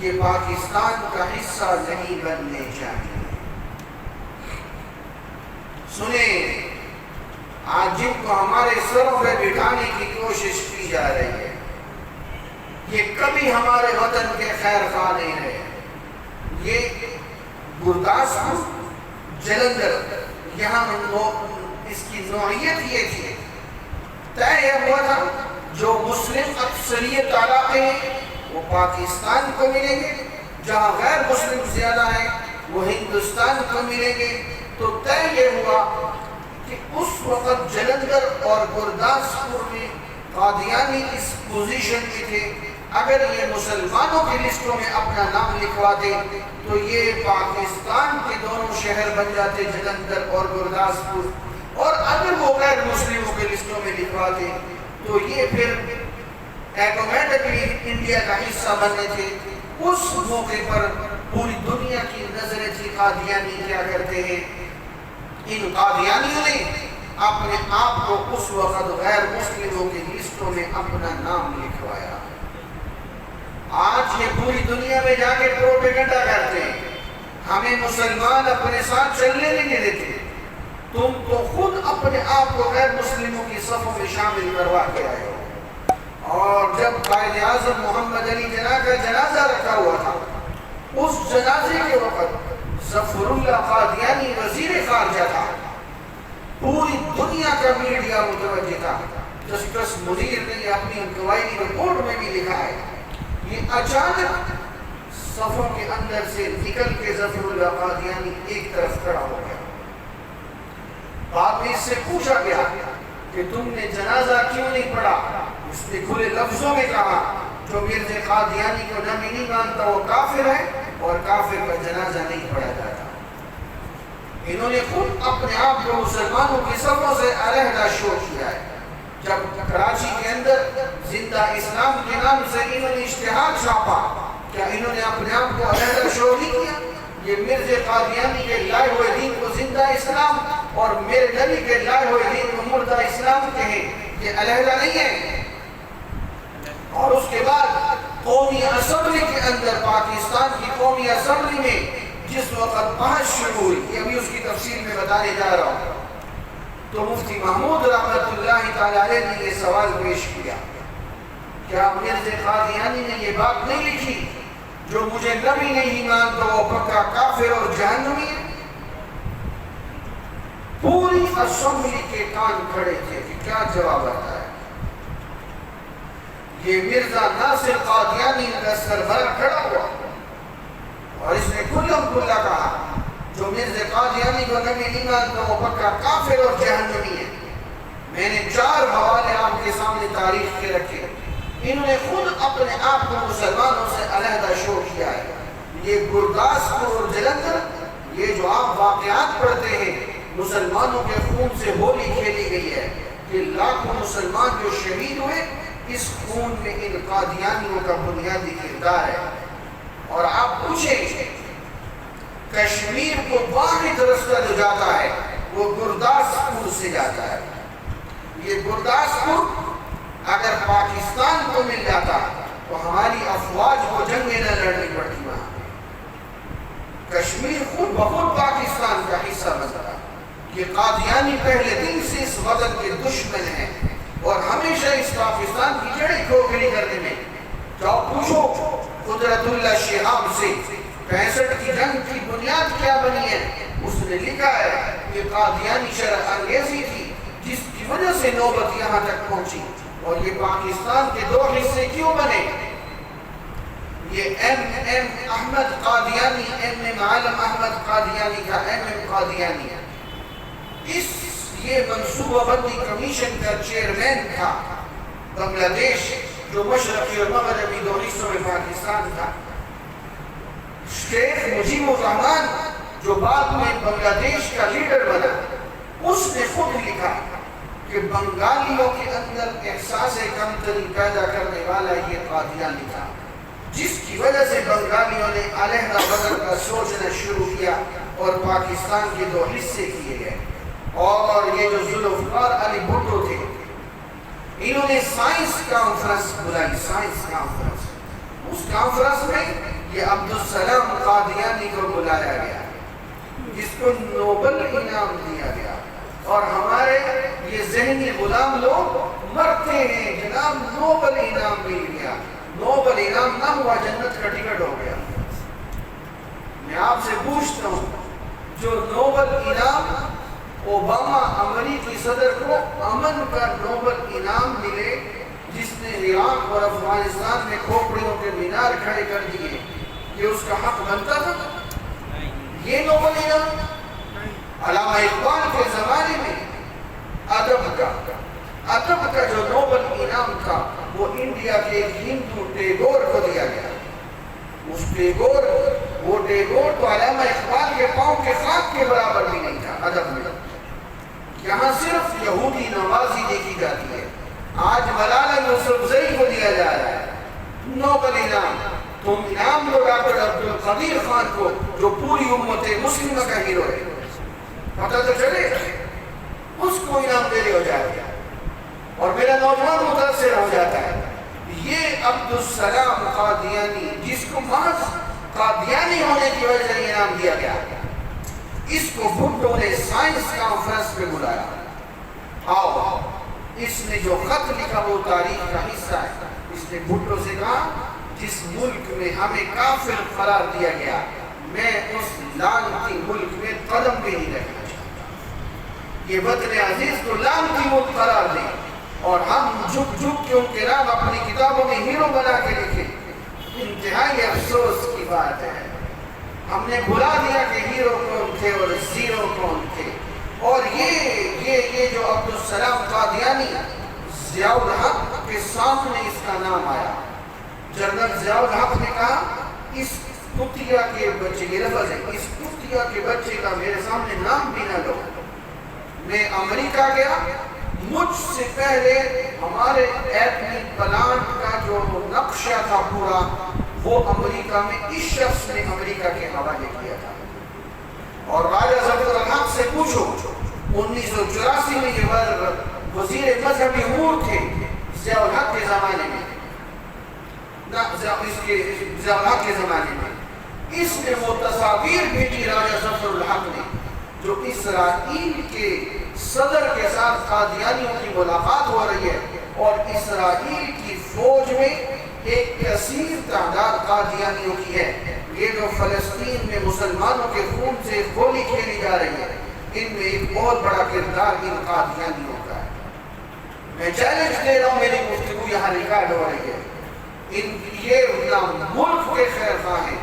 یہ پاکستان کا حصہ نہیں بننے چاہیے. سنیں، آج جن کو ہمارے سروں پہ بٹھانے کی کوشش کی جا رہی ہے یہ کبھی ہمارے وطن کے خیر خواہ نہیں رہے. یہ گرداسپور جلندھر یہاں اس کی نوعیت یہ تھی، طے یہ ہوا تھا جو مسلم اکثریت علاقے ہیں وہ پاکستان کو ملیں گے، جہاں غیر مسلم زیادہ ہیں وہ ہندوستان کو ملیں گے. تو طے یہ ہوا کہ اس وقت جلندھر اور گرداسپور میں قادیانی اس پوزیشن میں تھے اگر یہ مسلمانوں کی لسٹوں میں اپنا نام لکھواتے تو یہ پاکستان کے دونوں شہر بن جاتے، جلندھر اور گرداسپور، اور اگر وہ غیر مسلموں کے لسٹوں میں لکھواتے تو یہ پھر ایٹومیٹکلی انڈیا کا حصہ بننے تھے۔ اس موقع پر پوری دنیا کی نظریں تھی قادیانی کیا کرتے ہیں۔ ان قادیانیوں نے اپنے آپ کو اس وقت غیر مسلموں کی لسٹوں میں اپنا نام لکھوایا۔ آج یہ پوری دنیا میں جا کے پروپیگنڈا کرتے ہیں، ہمیں مسلمان اپنے ساتھ چلنے نہیں دیتے، تم تو خود اپنے آپ کو غیر مسلموں کی صفوں میں شامل کروا کے آئے ہو۔ اور جب قائد اعظم محمد علی جناح کا جنازہ رکھا ہوا تھا، اس جنازے کے وقت ظفر اللہ قادیانی وزیر خارجہ تھا، پوری دنیا کا میڈیا متوجہ تھا۔ جسٹس منیر نے اپنی انکوائری رپورٹ میں بھی لکھا ہے، یہ اچانک صفوں کے اندر سے نکل کے ظفر اللہ قادیانی ایک طرف کھڑا ہو گیا۔ بعد میں اس سے پوچھا گیا کہ تم نے جنازہ کیوں نہیں پڑھا؟ اس نے کھلے لفظوں میں کہا جو مرزا قادیانی کو نبی نہیں مانتا وہ کافر ہے، اور کافر کا جنازہ نہیں پڑھا جاتا۔ انہوں نے خود اپنے آپ کو مسلمانوں کی صفوں سے علیحدہ شو کیا ہے۔ جب کراچی کے اندر زندہ اسلام کے نام سے انہوں نے اشتہار چھاپا، کیا انہوں نے اپنے آپ کو علیحدہ شو نہیں کیا؟ یہ مرزا قادیانی کے لائے ہوئے دین کو زندہ اسلام اور میرے نبی کے لائے ہوئے دین کو مردہ اسلام کہیں، یہ علیحدہ نہیں ہے۔ اور اس کے بعد قومی اسمبلی کے اندر، پاکستان کی قومی اسمبلی میں جس وقت بحث شروع ہوئی، یہ ابھی اس کی تفصیل میں بتانے جا رہا ہوں، تو مفتی محمود رحمت اللہ تعالی علیہ نے یہ سوال پیش کیا، کیا مرزا قادیانی نے یہ بات نہیں لکھی جو مجھے نبی نہیں مانتا وہ پکا کافر اور جہنمی ہے؟ پوری اسمبلی کے کان کھڑے تھے کہ کیا جواب آتا ہے۔ یہ مرزا ناصر قادیانی کا سربراہ کھڑا ہوا اور اس نے کھلم کھلا کہا جو مرزا قادیانی کو نبی نہیں مانتا وہ پکا کافر اور جہنمی ہے۔ میں نے 4 حوالے آپ کے سامنے تاریخ کے رکھے، انہوں نے خود اپنے آپ کو مسلمانوں سے علیحدہ شو کیا ہے۔ یہ گرداسپور اور جلندھر، یہ جو آپ واقعات پڑھتے ہیں، مسلمانوں کے خون سے ہولی کھیلی گئی ہے، کہ لاکھوں مسلمان جو شہید ہوئے، اس خون میں ان قادیانیوں کا بنیادی کردار ہے۔ اور آپ پوچھیں، کشمیر کو واحد رستہ جو جاتا ہے وہ گرداسپور سے جاتا ہے۔ یہ گرداسپور اگر پاکستان کو مل جاتا تو ہماری افواج کو جنگیں نہ لڑنی پڑتی وہاں۔ کشمیر خود بخود پاکستان کا حصہ بنتا۔ یہ قادیانی پہلے دن سے اس وطن کے دشمن ہیں اور ہمیشہ اس پاکستان کی جڑیں کھوکھلی کرنے میں۔ جاؤ پوچھو قدرت اللہ شہاب سے 65 کی جنگ کی بنیاد کیا بنی ہے، اس نے لکھا ہے کہ قادیانی شرح انگیزی تھی جس کی وجہ سے نوبت یہاں تک پہنچی۔ اور یہ پاکستان کے 2 حصے کیوں بنے؟ یہ ایم احمد قادیانی، ایم عالم احمد قادیانی کا ایم قادیانی ہے، یہ منصوبہ بندی کمیشن کا چیئرمین تھا۔ بنگلہ دیش جو مشرقی اور مغربی 2 حصوں میں پاکستان تھا۔ شیخ مجیب الرحمان جو بعد میں بنگلہ دیش کا لیڈر بنا، اس نے خود لکھا کہ بنگالیوں کے اندر احساس کمتری پیدا کرنے والا یہ قادیانی تھا، جس کی وجہ سے بنگالیوں نے علیحدہ وطن کا سوچنا شروع کیا اور پاکستان کے 2 حصے کیے گئے۔ اور یہ جو ذوالفقار علی بھٹو تھے، انہوں نے سائنس کانفرنس بلائی، سائنس کانفرنس۔ اس کانفرنس میں یہ عبدالسلام قادیانی کو بلایا گیا، جس کو نوبل انعام دیا گیا۔ اور ہمارے یہ ذہنی غلام لوگ مرتے ہیں، جناب نوبل انعام مل گیا، نوبل انعام نہ ہوا جنت کا ٹکٹ ہو گیا۔ میں آپ سے پوچھتا ہوں، جو نوبل انعام اوباما امریکی صدر کو امن کا نوبل انعام ملے، جس نے عراق اور افغانستان میں کھوپڑیوں کے مینار کھڑے کر دیے، یہ اس کا حق بنتا تھا؟ یہ نوبل انعام علامہ اقبال کے زمانے میں ادب کا جو نوبل انعام تھا وہ انڈیا کے ایک ہندو ٹیگور کو دیا گیا. اس ٹیگور، وہ ٹیگور تو علامہ اقبال کے پاؤں کے خاک کے برابر بھی نہیں تھا ادب میں. یہاں صرف یہودی نوازی دیکھی جاتی ہے. آج ملالہ یوسفزئی کو دیا جا رہا ہے نوبل انعام. تم انعام دو ڈاکٹر عبدالقدیر خان کو جو پوری امت مسلمہ کا ہیرو ہے. پتہ تو چلے اس کو انعام دے رہے ہو جائے گا اور میرا نوجوان متاثر ہو جاتا ہے. یہ عبدالسلام قادیانی جس کو محض قادیانی ہونے کی وجہ سے انعام دیا گیا، اس کو بھٹو نے سائنس کانفرنس پہ بلایا. آؤ، اس نے جو خط لکھا وہ تاریخ کا حصہ ہے. اس نے بھٹو سے کہا جس ملک میں ہمیں کافر قرار دیا گیا میں اس لعنتی ملک میں قدم بھی نہیں رکھنا چاہتا. یہ وطن عزیز کو لعنتی ملک قرار دیں اور ہم جھک جھک کے ان کے نام اپنی کتابوں میں ہیرو بنا کے لکھیں. انتہائی افسوس کی بات ہے، ہم نے بھلا دیا کہ ہیرو کون تھے اور زیرو کون تھے. اور یہ جو عبدالسلام قادیانی، ضیاء الحق کے سامنے اس کا نام آیا. جنرل ضیاء الحق نے کہا اس کتیا کے بچے، یہ لفظ ہے، اس کتیا کے بچے کا میرے سامنے نام بھی نہ لو. میں امریکہ گیا، مجھ سے پہلے ہمارے ایٹمی پلانٹ کا جو نقشہ تھا پورا وہ امریکہ میں اس شخص نے امریکہ کے حوالے کیا تھا. اور راجہ ظفر الحق سے پوچھو 1984 میں یہ وزیر مذہبی امور تھے ضیاء الحق کے زمانے میں، ضیاء الحق کے زمانے میں اس نے وہ تصاویر بھیجی راجہ ظفر الحق نے جو اسرائیل کے صدر کے ساتھ قادیانیوں کی ملاقات ہو رہی ہے اور اسرائیل کی فوج میں ایک کثیر تعداد قادیانیوں کی ہے. یہ جو فلسطین میں مسلمانوں کے خون سے گولی کھیلی جا رہی ہے، ان میں ایک بہت بڑا کردار ان قادیانیوں کا ہے. میں چیلنج دے رہا ہوں، میری گفتگو یہاں ریکارڈ ہو رہی ہے. یہ نہ ملک کے خیر خواہ ہیں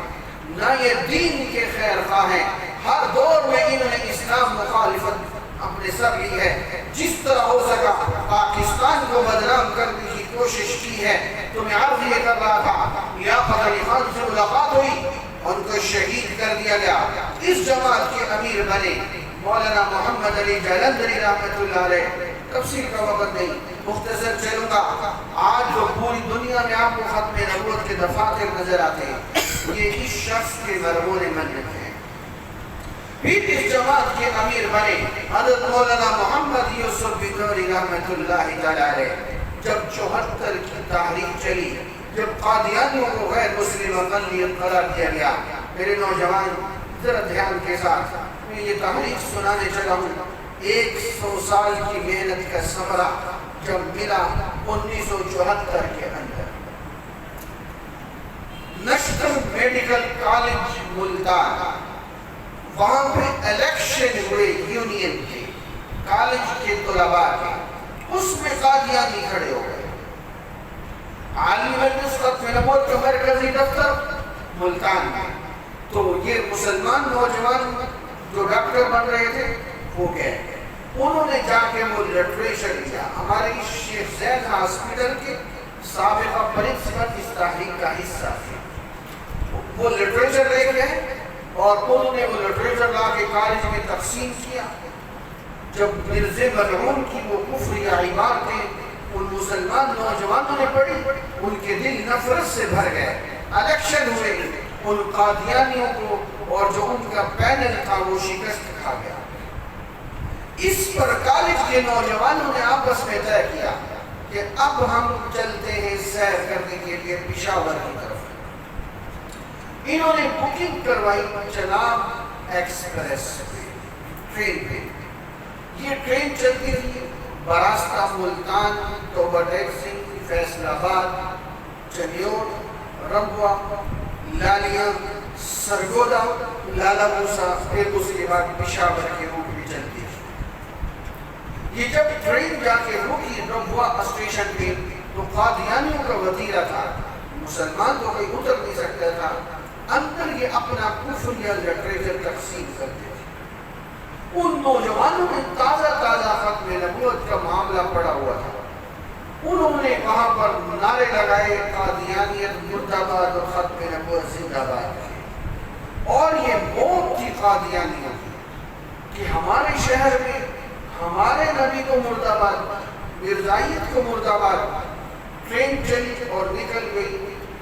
نہ یہ دین کے خیر خواہ ہیں. ہر دور میں انہوں نے اسلام مخالفت اپنے سر لی ہے. جس طرح ہو سکا پاکستان کو بدنام کرنے کی کوشش کی ہے. تو میں عرض یہ کر رہا تھا، لیاقت علی خان سے ملاقات ہوئی، ان کو شہید کر دیا گیا. اس جماعت کے امیر بنے مولانا محمد علی جلندری رحمۃ اللہ علیہ. تفصیل کا وقت نہیں، مختصر چلوں گا. آج جو پوری دنیا میں آپ کو ختم نبوت کے دفاتر نظر آتے ہیں، یہ اس شخص کے مرہون منت ہیں. پھر اس جماعت کے امیر بنے حضرت مولانا محمد یوسف بنوری رحمۃ اللہ تعالی علیہ. جب 74 کی تحریک چلی، جب قادیانیوں کو غیر مسلم اقلیت قرار دیا گیا، میرے نوجوان ذرا دھیان کے ساتھ میں یہ تحریک سنانے چلا ہوں. 100 سال کی محنت کا ثمرہ جب ملا 1974 کے اندر. نیشنل میڈیکل کالج ملتان، وہاں پہ الیکشن ہوئے یونین کے کالج کے طلباء کے، اس میں قادیانی کھڑے ہو گئے. عالمی مجلس ختم نبوت کا مرکزی دفتر ملتان میں. تو یہ مسلمان نوجوان جو ڈاکٹر بن رہے تھے وہ گئے، انہوں نے جا کے وہ لٹریچر لیا. ہمارے شیخ زید ہاسپٹل کے سابقہ پرنسپل اس تحریک کا حصہ تھے. وہ لٹریچر لے گئے اور انہوں نے وہ لٹریچر لا کے کالج میں تقسیم کیا. جب مرزا ملعون کی وہ کفری عبارتیں ان مسلمان نوجوانوں نے پڑھی، ان کے دل نفرت سے بھر گئے. الیکشن ہوئے، ان قادیانیوں کو اور جو ان کا پینل تھا وہ شکست کھا گیا. اس پر کالج کے نوجوانوں نے آپس میں طے کیا کہ اب ہم چلتے ہیں سیر کرنے کے لیے پشاور کی طرف. انہوں نے بکنگ کروائی چناب ایکسپریس ٹرین پہ. یہ ٹرین چلتی رہی براستہ ملتان، توبہ ٹیکسی، فیصل آباد، چنیور، ربوہ، لالیاں، سرگودا، لالا موسیٰ، پھر اس کے بعد پشاور کے روٹ بھی چلتی ہے. یہ جب ٹرین جا کے رکی ربوہ اسٹیشن پہ تو قادیانیوں کا وطیرہ تھا، مسلمان تو کوئی اتر نہیں سکتا تھا. اندر یہ اپنا کفر یا لٹریچر تقسیم کرتے تھے. ان نوجوانوں نے تازہ ختم نبوت کا معاملہ پڑا ہوا تھا. انہوں نے وہاں وہاں پر نعرے لگائے قادیانیت مرد آباد اور ختم نبوت زندہ باد، اور یہ موت تھی قادیانیت کہ ہمارے شہر میں ہمارے نبی کو مرد آباد، مرزائیت کو مرد آباد، ٹرین چلی اور نکل گئی۔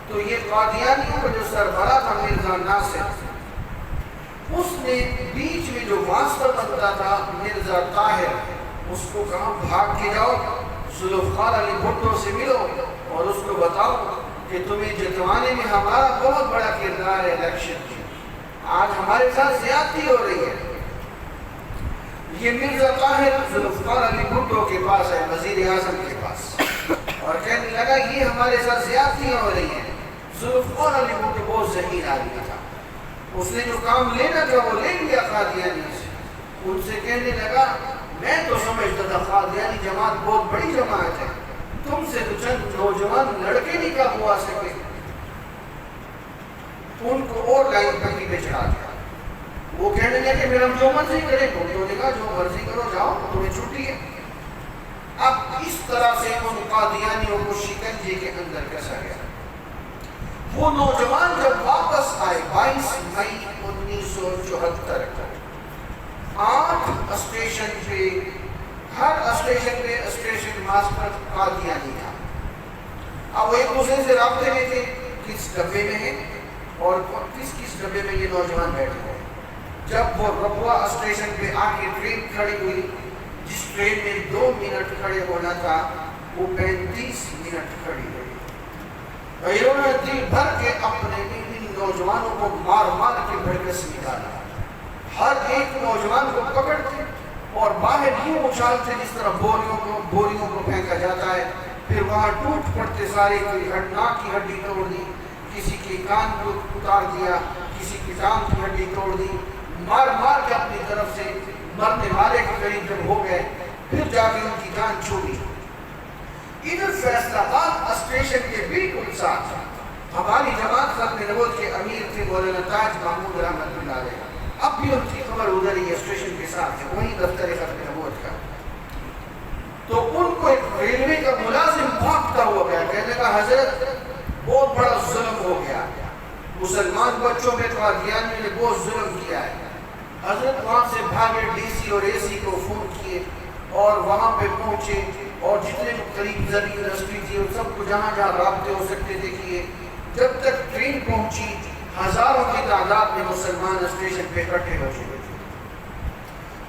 تو یہ قادیانیوں کا جو سربراہ تھا مرزا ناصر، اس نے بیچ میں جو واسطہ بنتا تھا مرزا طاہر، اس کو کہا بھاگ کے جاؤ ذوالفقار علی بھٹو سے ملو اور اس کو بتاؤ کہ تمہیں جتوانے میں ہمارا بہت بڑا کردار ہے الیکشن کی، آج ہمارے ساتھ زیادتی ہو رہی ہے۔ یہ مرزا طاہر ذوالفقار علی بھٹو کے پاس ہے، وزیر اعظم کے پاس، اور کہنے لگا یہ ہمارے ساتھ زیادتیاں ہو رہی ہیں۔ ذوالفقار علی بھٹو بہت ذہین آدمی تھا، اس نے جو کام لینا تھا وہ لے لیا قادیانی سے۔ ان سے کہنے لگا میں تو سمجھتا تھا قادیانی جماعت بہت بڑی جماعت ہے، تم سے تو چند نوجوان لڑکے نہیں قابو آ سکے۔ ان کو اور لائن پٹی پہ چڑھا دیا۔ وہ کہنے لگے پھر ہم جو مرضی کریں، تو نے کہا جو مرضی کرو جاؤ، تمہیں چھٹی ہے۔ اب اس طرح سے ان قادیانیوں کو شکنجے کے اندر کسا گیا۔ وہ نوجوان جب واپس آئے 22 مئی 1974 کو، 8 اسٹیشن پہ، ہر اسٹیشن پہ اسٹیشن ماسٹر قادیانی تھا۔ اب وہ ایک دوسرے سے رابطے میں تھے، کس ڈبے میں ہے اور کس ڈبے میں یہ نوجوان بیٹھے ہیں۔ جب وہ ربوہ اسٹیشن پہ آ کے ٹرین کھڑی ہوئی، جس ٹرین میں 2 منٹ کھڑے ہونا تھا وہ 35 منٹ کھڑی ہوئی۔ انہوں نے دل بھر کے اپنے ان نوجوانوں کو مار مار کے بھڑکس نکالا، ہر ایک نوجوان کو پکڑتے اور باہر یوں اچھالتے جس طرح بوریوں کو پھینکا جاتا ہے، پھر وہاں ٹوٹ پڑتے سارے، کوئی ناک کی ہڈی توڑ دی، کسی کے کان کو اتار دیا، کسی کی ٹانگ کی ہڈی توڑ دی، مار مار کے اپنی طرف سے مرنے والے کے قریب جب ہو گئے پھر جا کے ان کی جان چھوڑی۔ ادھر فیصلہ آباد اسٹیشن کے بالکل ساتھ ہماری جماعت ختم نبوت کے امیر تھے مولانا تاج محمود رحمۃ اللہ علیہ، اب بھی ان کی خبر ادھر ہی اسٹیشن کے ساتھ ہے، وہیں دفتر ختم نبوت کا۔ تو ان کو ایک ریلوے کا ملازم بھاگتا ہوا گیا، کہنے کا حضرت بہت بڑا ظلم ہو گیا، مسلمان بچوں پہ قادیانیوں نے بہت ظلم کیا ہے۔ حضرت وہاں سے بھاگے، ڈی سی اور اے سی کو فون کیے اور وہاں پہ پہنچے، اور جتنے قریب زرعی یونیورسٹی تھی اور سب کو جہاں جہاں رابطے ہو سکتے تھے کیے۔ جب تک ٹرین پہنچی ہزاروں کی تعداد میں مسلمان اسٹیشن پہ اکٹھے ہو چکے تھے۔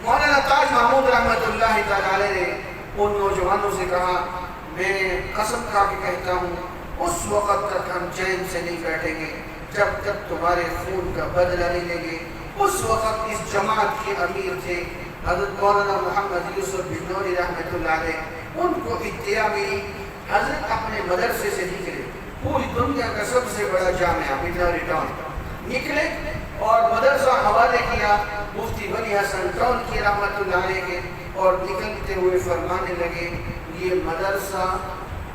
مولانا تاج محمود رحمۃ اللہ تعالی نے ان نوجوانوں سے کہا میں قسم کھا کے کہتا ہوں اس وقت تک ہم چین سے نہیں بیٹھیں گے جب تک تمہارے خون کا بدلہ نہیں لیں گے۔ اس وقت اس جماعت کے امیر تھے حضرت مولانا محمد یوسف بنوری رحمۃ اللہ علیہ، ان کو اطلاع ملی، حضرت اپنے مدرسے سے نکلے، پوری دنیا کا سب سے بڑا جامعہ بنوری ٹاؤن نکلے اور مدرسہ حوالے کیا مفتی ولی حسن ٹاؤن کی رحمۃ اللہ علیہ کے، اور نکلتے ہوئے فرمانے لگے یہ مدرسہ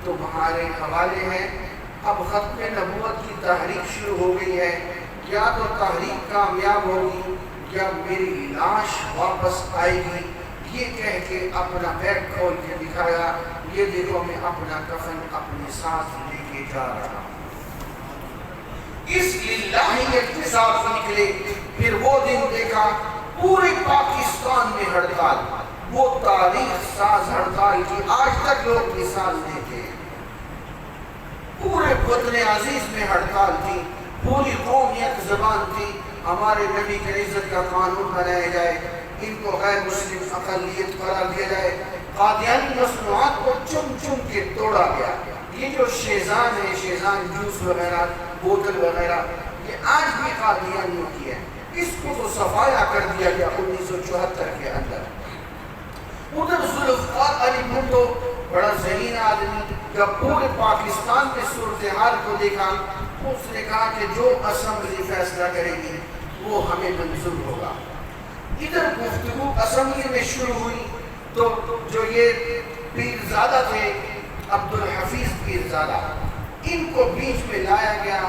تمہارے حوالے ہے، اب ختم نبوت کی تحریک شروع ہو گئی ہے، یا تو تحریک کامیاب ہوگی یا میری لاش واپس آئے گی۔ یہ کہہ کے اپنا بیگ کھول کے دکھایا، یہ دیکھو میں اپنا کفن اپنے ساتھ لے کے جا رہا ہوں۔ اس للہیت کے ساتھ نکلے، پھر وہ دن دیکھا پورے پاکستان میں ہڑتال، وہ تاریخ ساز ہڑتال کی آج تک لوگ مثال دیتے ہیں۔ پورے وطن عزیز میں ہڑتال تھی، پوری قوم ایک زبان تھی، ہمارے نبی کی عزت کا قانون بنایا جائے، ان کو غیر مسلم اقلیت قرار دیا جائے۔ قادیانی مصنوعات کو چم چم کے توڑا گیا۔ یہ جو شیزان ہے، شیزان جوس وغیرہ، بوتل وغیرہ، یہ آج بھی قادیانیوں کی ہے، اس کو تو صفایا کر دیا گیا 1974 کے اندر۔ ادھر ذوالفقار علی بھٹو بڑا ذہین آدمی، جب پورے پاکستان میں صورتحال کو دیکھا، اس نے کہا کہ جو اسمبلی فیصلہ کرے گی وہ ہمیں منظور ہوگا۔ ادھر گفتگو اسمبلی میں شروع ہوئی تو جو یہ پیرزادہ تھے عبدالحفیظ پیرزادہ، ان کو بیچ میں لایا گیا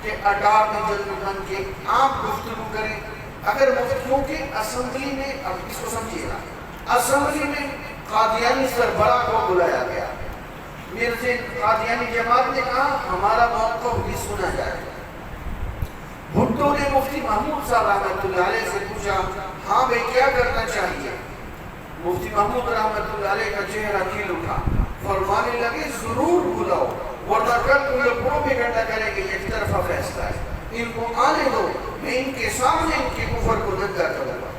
کہ اٹارنی جنرل بن کے آپ گفتگو کریں۔ اگر مفتیوں کے اسمبلی میں، اب اس کو سمجھیے گا، اسمبلی میں قادیانی سربراہ کو بلایا گیا، مرزا قادیانی جماعت نے کہا ہمارا موقف بھی سنا جائے. بھٹو نے مفتی محمود صاحب رحمۃ اللہ علیہ سے پوچھا ہاں بھائی کیا کرنا چاہیے؟ مفتی محمود رحمۃ اللہ علیہ کا چہرہ کھل اٹھا، فرمانے لگے ضرور بلاؤ، ورنہ کل کو یہ پروپیگنڈا کریں گے ایک طرفہ فیصلہ ہے، ان کو آنے دو، میں ان کے سامنے ان کے کفر کو ننگا کروں گا.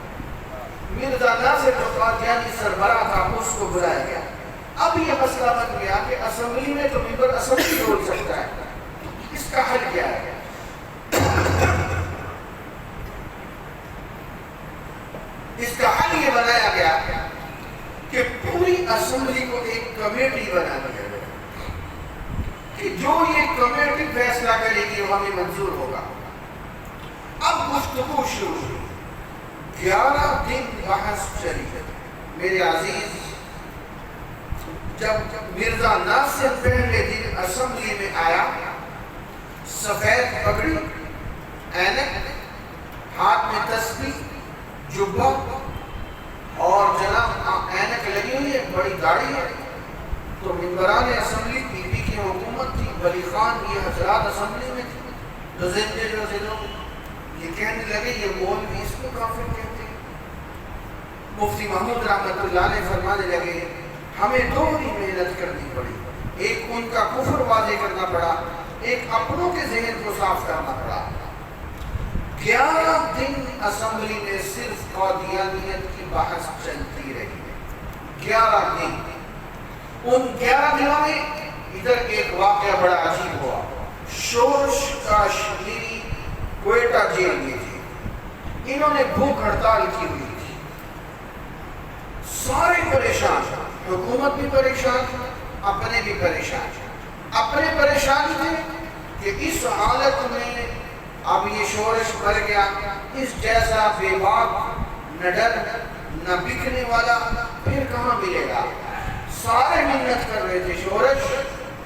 مرزا ناصر جو قادیانی سربراہ تھا اس کو بلایا گیا. اب یہ مسئلہ بن گیا کہ اسمبلی میں تو ممبر اسمبلی بول سکتا ہے، اس کا حل کیا ہے؟ اس کا حل یہ بنایا گیا کہ پوری اسمبلی کو ایک کمیٹی بنا دیا گیا کہ جو یہ کمیٹی فیصلہ کرے گی وہ ہمیں منظور ہوگا. اب گفتگو شروع ہوئی، 11 دن بحث چلی. میرے عزیز، جب مرزا ناصر پہلے دن اسمبلی میں آیا، سفید پگڑی، اینک، ہاتھ میں تسبیح، جبہ اور جناب اینک لگی ہوئی ہے، بڑی داڑھی ہے، تو ممبران اسمبلی پی پی کی حکومت تھی، ولی خان یہ حضرات اسمبلی میں تھی، یہ کہنے لگے یہ مولوی اس کو کافر کہتے ہیں. مفتی محمود رحمۃ اللہ علیہ فرمانے لگے ہمیں دوہری محنت کرنی پڑی، ایک ان کا کفر واضح کرنا پڑا، ایک اپنوں کے ذہن کو صاف کرنا پڑا. 11 دن اسمبلی میں صرف قادیانیت کی بحث چلتی رہی. 11 دن. ان 11 دنوں میں ادھر ایک واقعہ بڑا عجیب ہوا. شورش کاشمیری کوئٹہ جیل میں تھے، انہوں نے بھوک ہڑتال کی ہوئی تھی، سارے پریشان، حکومت بھی پریشان، اپنے بھی پریشان. اپنے پریشان تھے کہ اس حالت میں اب یہ شورش بڑھ گیا، اس جیسا بے باک نہ ڈر نہ بکنے والا پھر کہاں ملے گا. سارے محنت کر رہے تھے، شورش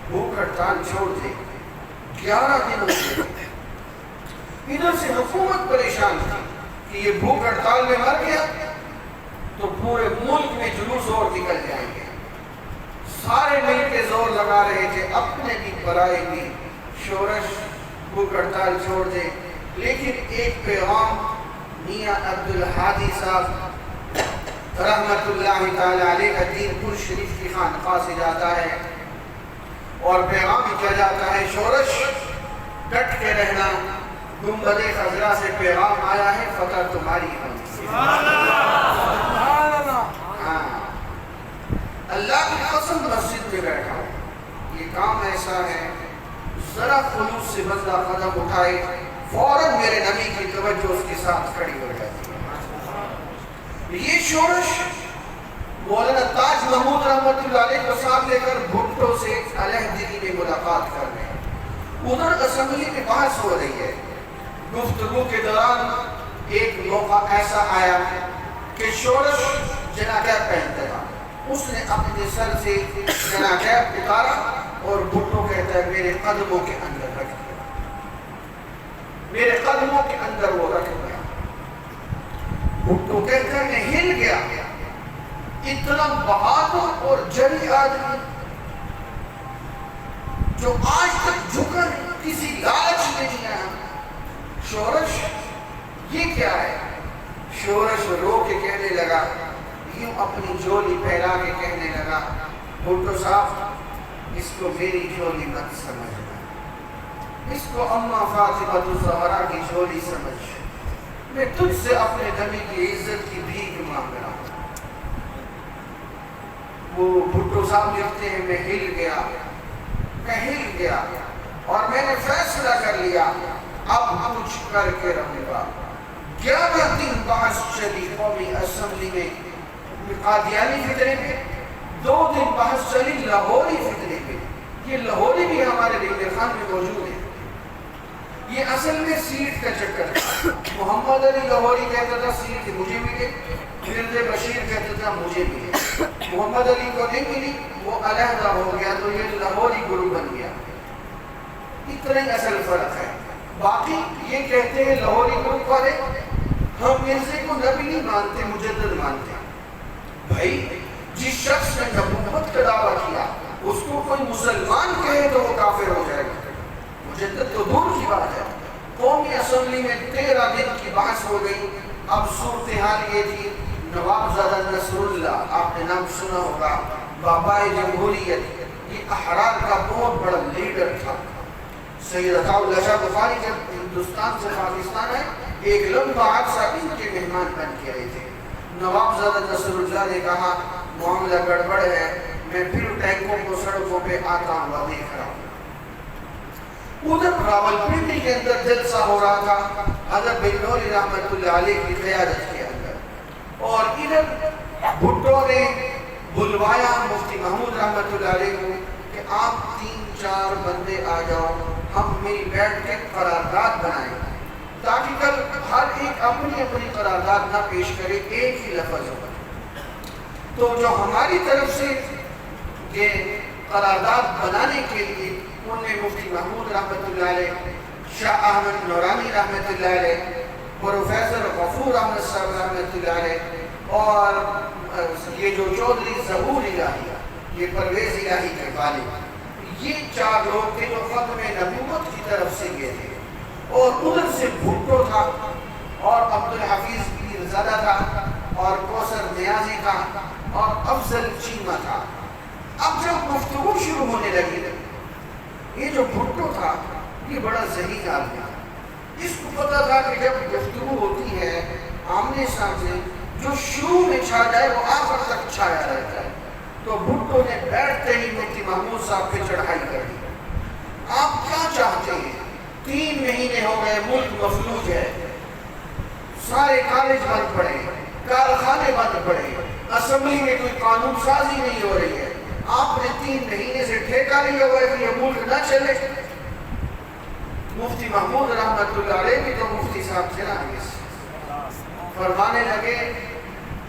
بھوک ہڑتال چھوڑ دے. 11 دنوں سے ادھر سے حکومت پریشان تھی کہ یہ بھوک ہڑتال میں مر گیا تو پورے ملک میں جلوس اور نکل جائیں گے. سارے مل کے زور لگا رہے تھے، اپنے بھی برائے بھی، شورش بھوک ہڑتال چھوڑ دے. لیکن ایک پیغام میاں عبدالحادی صاحب رحمت اللہ تعالی علیہ کا دین پور شریف کی خانقاہ سے جاتا ہے اور پیغام کیا جاتا ہے شورش ڈٹ کے رہنا، گنبد خضرا سے پیغام آیا ہے، فتح تمہاری ہوگی. ہاں، اللہ کی قسم مسجد میں بیٹھا ہوں، یہ کام ایسا ہے ذرا خلوص سے بندہ قدم اٹھائے فوراً میرے نبی کی توجہ اس کے ساتھ کھڑی ہو جاتی ہے. یہ شورش مولانا تاج محمود رحمت اللہ علیہ کو ساتھ لے کر بھٹو سے علیحدگی میں ملاقات کر رہے ہیں. ادھر اسمبلی میں بحث ہو رہی ہے. گفتگو کے دوران ایک موقع ایسا آیا کہ شورش جناکیب پہنتا تھا، اس نے اپنے سر سے جناکیب اتارا اور بھٹو کہتا ہے میرے قدموں کے اندر رکھ دیا، میرے قدموں کے اندر وہ رکھ دیا. بھٹو کہتا ہے میں ہل گیا. اتنا بہادر اور جری آدمی جو آج تک جھکا نہیں، کسی لالچ میں نہیں آیا. شورش یہ کیا ہے؟ شورش رو کے کہنے لگا، یوں اپنی جولی پھیلا کے کہنے لگا بھٹو صاحب اس کو میری جولی مت سمجھنا، اس کو اماں فاطمہ الزہرا کی جولی سمجھ، میں تجھ سے اپنے نبی کی عزت کی بھیک مانگ رہا ہوں. وہ بھٹو صاحب لکھتے ہیں میں ہل گیا اور میں نے فیصلہ کر لیا اب کچھ کر کے رہوں گا. 11 دن بحث چلی قومی اسمبلی میں قادیانی فتنے پہ، 2 دن بحث چلی لاہوری فتنے پہ. یہ لاہوری بھی ہمارے ریلوے خان میں موجود ہے. یہ اصل میں سیٹ کا چکر تھا. محمد علی لاہوری کہتا تھا سیٹ مجھے ملے، مرزا بشیر کہتا تھا مجھے ملے. محمد علی کو نہیں ملی، وہ علیحدہ ہو گیا تو یہ لاہوری گروپ بن گیا. اتنا ہی اصل فرق ہے. باقی یہ کہتے ہیں لاہوری گروپ والے ہم مرزے کو نبی نہیں مانتے، مجدد مانتے ہیں. بھائی جس شخص نے نبوت کا دعویٰ کیا اس کو کوئی مسلمان کہے تو وہ کافر ہو جائے گا، مجدد تو دور کی بات ہے۔ قومی اسمبلی میں 13 دن کی بحث ہو گئی۔ اب صورتحال یہ تھی، نواب زادہ نصر اللہ، آپ نے نام سنا ہوگا، بابائے جمہوریت، یہ احرار کا بہت بڑا لیڈر تھا۔ سید عطا اللہ شاہ بخاری جب ہندوستان سے پاکستان آئے، ایک لمبا عرصہ ان کے مہمان بن کے آئے تھے۔ نواب زادہ نصر اللہ نے کہا معاملہ گڑبڑ ہے، میں پھر ٹینکوں کو سڑکوں پہ آتا ہوا دیکھ رہا ہوں۔ ادھر راولپنڈی کے اندر جلسہ ہو رہا تھا حضرت بنوری رحمۃ اللہ علیہ کی قیادت کے اندر، اور ادھر بھٹو نے بلوایا مفتی محمود رحمۃ اللہ علیہ کو کہ آپ 3-4 بندے آ جاؤ، ہم مل بیٹھ کے قرارداد بنائیں تاکہ کل ہر ایک اپنی اپنی قرارداد نہ پیش کرے، ایک ہی لفظ ہو۔ تو جو ہماری طرف سے یہ قرارداد بنانے کے لیے ان نے مفتی محمود رحمۃ اللہ علیہ، شاہ احمد نورانی رحمۃ اللہ علیہ، پروفیسر غفور احمد صاحب رحمۃ اللہ علیہ، اور یہ جو چودھری ظہور الہی، یہ پرویز الہی کے والد، یہ 4 لوگ تھے جو ختم نبوت کی طرف سے گئے تھے۔ اور ادھر سے بھٹو تھا، اور عبدالحفیظ پیرزادہ تھا، اور کوثر نیازی تھا، اور افضل چیمہ تھا۔ اب جب گفتگو شروع ہونے لگی، یہ جو بھٹو تھا یہ بڑا ذہین آدمی تھا، اس کو پتا تھا کہ جب گفتگو ہوتی ہے آمنے سامنے، جو شروع میں چھا جائے وہ آخر تک چھایا رہتا ہے۔ تو بھٹو نے بیٹھتے ہی مفتی محمود صاحب پہ چڑھائی کر دی، آپ کیا چاہتے ہیں؟ 3 مہینے ہو گئے، ملک مفلوج ہے، سارے کالج بند پڑے، کارخانے بند پڑے، اسمبلی میں کوئی قانون سازی نہیں ہو رہی ہے، آپ نے 3 مہینے سے ٹھیکہ لیا ہوا ہے کہ یہ ملک نہ چلے۔ مفتی محمود رحمۃ اللہ علیہ بھی تو مفتی صاحب تھے نا، فرمانے لگے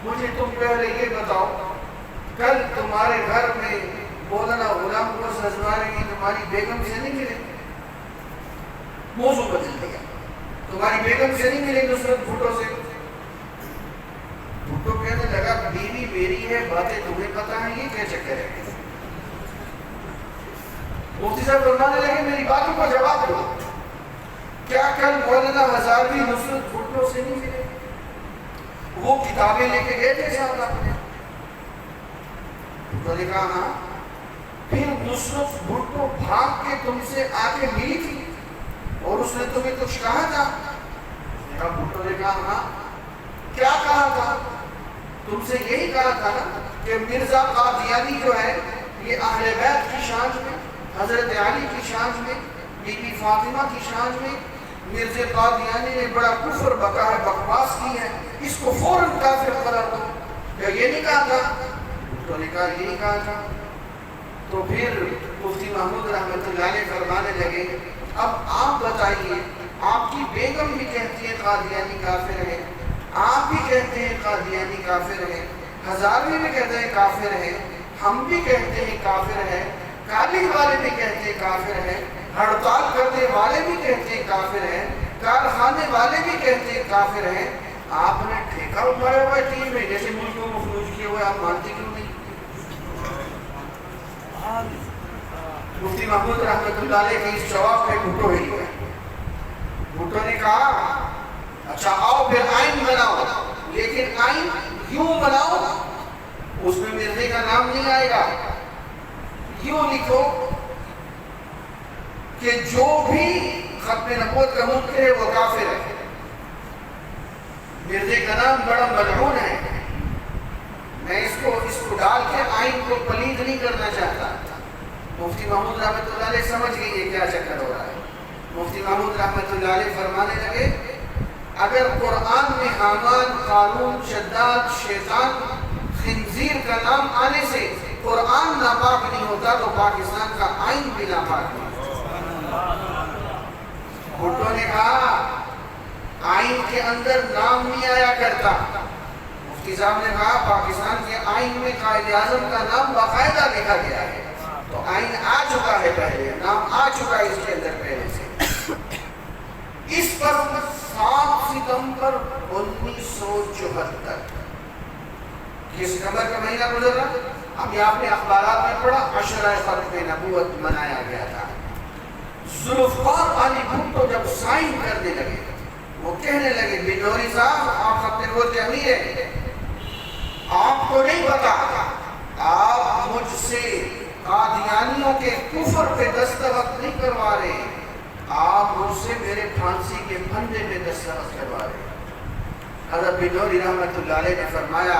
مجھے تم پہلے یہ بتاؤ، کل تمہارے گھر میں مولانا غلام قبر ہزواری کی تمہاری بیگم سے نہیں ملے؟ موضوع بدل دیا، تمہاری بیگم سے نہیں ملے نصرت بھٹو سے؟ بھٹو کہنے لگا بیوی میری ہے، باتیں تمہیں پتہ ہیں، یہ کیا چکر ہے؟ مفتی صاحب فرمانے لگے میری باتوں کا جواب دو، کیا کل مولانا ہزاروی نصرت بھٹو سے نہیں ملے؟ وہ کتابیں لے کے گئے تھے صاحب اپنے؟ بھٹو نے کہا ہاں۔ پھر نصرت بھٹو بھاگ کے تم سے آ کے ملی تھی اور اس نے تمہیں کچھ کہا تھا؟ بھٹو نے کہا ہاں۔ کیا کہا تھا؟ تم سے یہی کہا تھا نا کہ مرزا قادیانی جو ہے یہ اہل بیت کی شان میں، حضرت علی کی شان میں، بی بی فاطمہ کی شان میں مرزا قادیانی نے بڑا کفر بکا ہے، بکواس کی ہے، اس کو فوراً کافر قرار دو۔ کیا یہ نہیں کہا تھا؟ تو نے کہا یہی کہا تھا۔ تو پھر مفتی محمود رحمۃ اللہ علیہ فرمانے لگے اب آپ بتائیے، آپ کی بیگم بھی کہتی ہے قادیانی کافر ہے، آپ بھی کہتے ہیں قادیانی کافر ہے، ہزاروی بھی کہتے ہیں کافر ہے، ہم بھی کہتے ہیں کافر ہے، کالج والے بھی کہتے ہیں کافر ہے، ہڑتال کرنے والے بھی کہتے ہیں کافر ہیں، کارخانے والے بھی کہتے ہیں کافر ہیں، آپ نے ٹھیکہ اٹھایا ہوا ہے 3 مہینے سے ملک کو مفلوج کیے ہوئے، آپ مانتے کیوں نہیں؟ مفتی محمود رحمۃ اللہ علیہ کے اس جواب پہ بھٹو ہی ہوئے۔ بھٹو نے کہا اچھا آؤ پھر آئین بناؤ، لیکن آئین یوں بناؤ اس میں مرزے کا نام نہیں آئے گا، یوں لکھو کہ جو بھی ختم نبوت کا منکر ہے وہ کافر ہے، مرزے کا نام بڑا ملعون ہے۔ میں اس کو ڈال کے آئین کو پلید نہیں کرنا چاہتا۔ مفتی محمود رحمۃ اللہ علیہ سمجھ گئی یہ کیا چکر ہو رہا ہے۔ مفتی محمود رحمۃ اللہ علیہ فرمانے لگے اگر قرآن میں حامان، قارون، شداد، شیطان، خنزیر کا نام آنے سے قرآن ناپاک نہیں ہوتا تو پاکستان کا آئین بھی ناپاک نہیں ہوتا۔ بھٹو نے کہا آئین کے اندر نام نہیں آیا کرتا۔ مفتی صاحب نے کہا پاکستان کے آئین میں قائد اعظم کا نام باقاعدہ لکھا گیا ہے، تو آئین آ چکا ہے، پہلے نام آ چکا ہے اس کے اندر پہلے سے۔ اس پر 7 ستمبر 1974 کس ستمبر کا مہینہ گزر رہا؟ ابھی آپ نے اخبارات میں پڑھا عشرہ ختم نبوت منایا گیا تھا. ذوالفقار علی بھٹو جب سائن کرنے لگے وہ کہنے لگے بنوری صاحب آپ ختم نبوت کے امیر ہیں, آپ کو نہیں پتا, آپ مجھ سے قادیانیوں کے کفر پہ دستخط نہیں کروا رہے, آپ مجھ سے میرے پھانسی کے پھندے پہ دستخط کروا رہے. حضرت بنوری رحمت اللہ علیہ نے فرمایا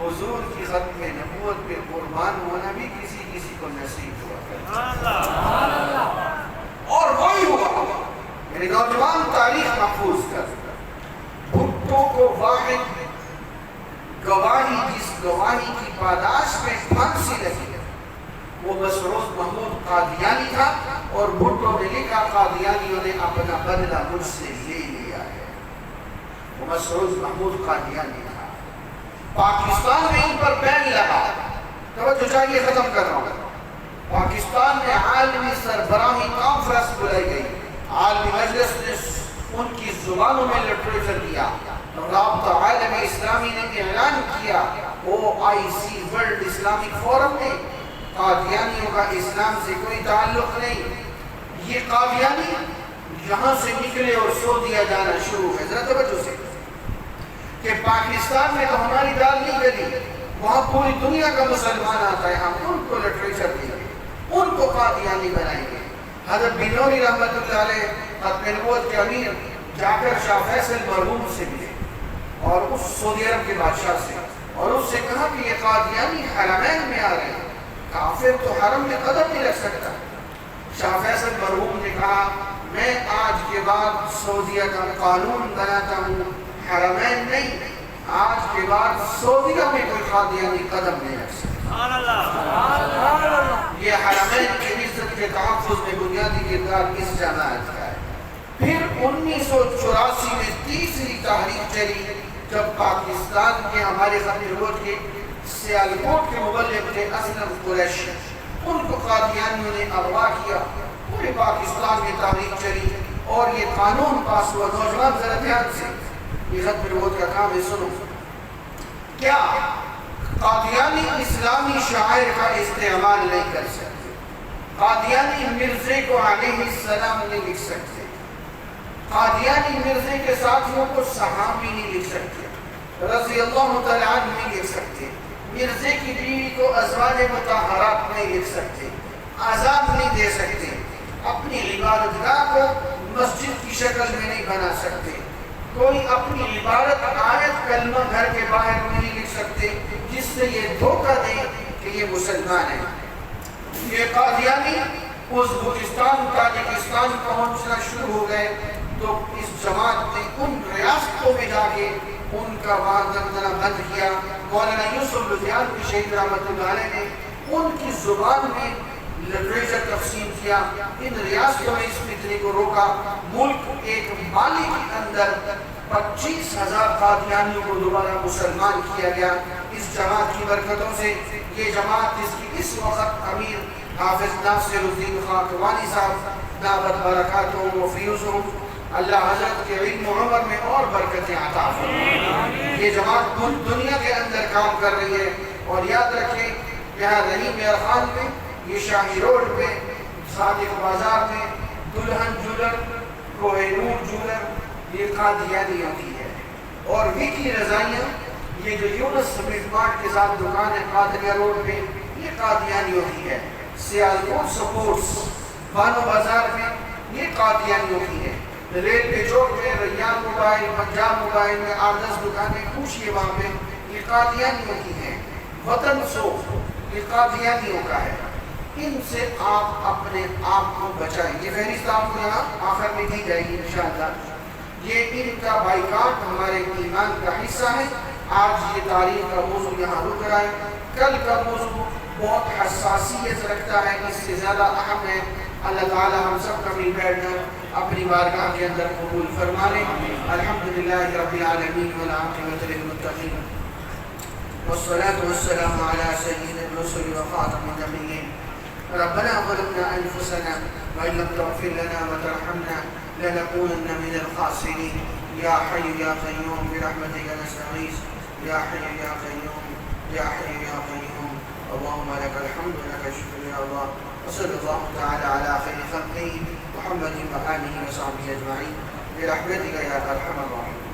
حضور کی ختم نبوت پہ قربان ہونا بھی کسی کسی کو نصیب ہوا. اور وہی ہوا. میرے نوجوان تاریخ محفوظ کر, بھٹو کو واحد گواہی جس گواہی کی پاداش میں پھانسی لگی وہ مسعود محمود قادیانی تھا, اور بھٹو نے لکھا قادیانیوں نے اپنا بدلہ مجھ سے لے لیا ہے. وہ مسعود محمود قادیانی تھا. پاکستان میں ان پر بین لگا. توجہ چاہیے, ختم کر رہا ہوں. پاکستان میں عالمی سربراہی کانفرنس بلائی گئی, عالمی مجلس نے ان کی زبانوں میں لٹریچر دیا. رابطہ عالم اسلامی نے اعلان کیا OIC ورلڈ اسلامک فورم میں قادیانیوں کا اسلام سے کوئی تعلق نہیں. یہ قادیانی یہاں سے نکلے اور سعودیہ جانا شروع ہے. ذرا توجہ سے کہ پاکستان میں تو ہماری دال نہیں گلی, وہاں پوری دنیا کا مسلمان آتا ہے, ہم ان کو لٹریچر دیں گے, ان کو قادیانی بنائیں گے. حضرت بنوری رحمت اللہ علیہ ختم نبوت کے امیر جا کر شاہ فیصل مرحوم سے ملے اور اس سعودی عرب کے بادشاہ سے, اور اس سے کہا کہ یہ قادیانی حرمین میں آ رہے ہیں, کافر تو حرم میں قدم نہیں رکھ سکتا. شاہ فیصل مرحوم نے کہا میں آج کے بعد سعودیہ کا قانون بناتا ہوں, حرمین نہیں, آج کے بعد سعودیہ میں کوئی قادیانی قدم نہیں رکھ سکتا. یہ حرمین کی عزت کے تحفظ میں بنیادی کردار اس جماعت کا ہے. پھر 1984 میں تیسری تحریک چلی جب پاکستان کے ہمارے ختم نبوت کے سیالکوٹ کے مبلغ تھے اسلم قریشی, ان کو قادیانیوں نے اغوا کیا. پورے پاکستان میں تحریک چلی اور یہ قانون پاس ہوا. نوجوان ذرا دھیان سے, یہ ختم نبوت کا کام ہے, سنو. کیا قادیانی اسلامی شاعر کا استعمال نہیں کر سکتے, قادیانی مرزے کو علیہ السلام نہیں لکھ سکتے, قادیانی مرزے کے ساتھیوں کو صحابی نہیں لکھ سکتے, رضی اللہ تعالیٰ عنہ نہیں لکھ سکتے, مرزے کی بیوی کو ازواج مطہرات نہیں لکھ سکتے, آزاد نہیں دے سکتے, اپنی عبادت گاہ کو مسجد کی شکل میں نہیں بنا سکتے, کوئی اپنی عبادت آیت کلمہ گھر کے باہر نہیں لکھ سکتے جس سے یہ دھوکہ دے کہ یہ مسلمان ہے. یہ قادیانی ازبکستان تاجکستان پہنچنا شروع ہو گئے تو اس جماعت نے ان ریاستوں میں جا کے ان کا وہاں دندنا بند کیا. مولانا یوسف لدھیانوی شہید رحمت اللہ علیہ نے ان کی زبان میں لٹریچر تقسیم کیا. ان ریاستوں میں اس فتنے کو روکا. ملک ایک مالی کے اندر 25,000 قادیانیوں کو دوبارہ مسلمان کیا گیا اس جماعت کی برکتوں سے. یہ جماعت جس کی اس وقت امیر حافظ ناصر الدین خاکوانی صاحب دعوت برکاتوں و فیوزوں, اللہ حضرت کے علم و عمر میں اور برکتیں عطا فرمائے. یہ جماعت دنیا کے اندر کام کر رہی ہے. اور یاد رکھیں یہاں رحیم یار خان میں, یہ شاہی روڈ پہ, صادق بازار میں دلہن جولر, کوہ نور جولر, یہ قادیانیوں کی ہے. اور وکی رضائیاں, یہ جو یونس میٹ مارٹ کے ساتھ دکان ہے قادریہ روڈ پہ, یہ قادیانیوں کی ہے. سیالکوٹ سپورٹس بانو بازار میں, یہ قادیانیوں کی ہے. ریلوے چوک میں ریان موبائل, پنجاب موبائل میں 8-10 دکانیں پوچھئے وہاں پہ, یہ قادیانیوں کی ہیں. وطن سو, یہ قادیانیوں کا ہے. ان سے آپ اپنے آپ کو بچائیں. یہ فہرست آپ کو یہاں آخر میں دی جائے گی انشاءاللہ. یہ ان کا بائیکاٹ ہمارے ایمان کا حصہ ہے. آج یہ تاریخ کا موضوع یہاں رک رہا ہے. کل کا موضوع بہت حساسیت رکھتا ہے, اس سے زیادہ اہم ہے. اللہ تعالی ہم سب کا مل بیٹھنا اپنی بارگاہ کے اندر قبول فرما لیں. الحمدللہ رب العالمین والعاقبۃ للمتقین والصلاة والسلام على سيد الرسل وخاتم النبيين. ربنا ظلمنا أنفسنا وإن لم تغفر لنا وترحمنا لنكونن من الخاسرين. يا حي يا قيوم برحمتك نستغيث. يا حي يا قيوم, يا حي يا قيوم. اللهم لك الحمد ولك الشكر يا الله. وصلى الله تعالى على خير خلقه محمد وآله وصحبه أجمعين برحمتك يا أرحم الراحمين.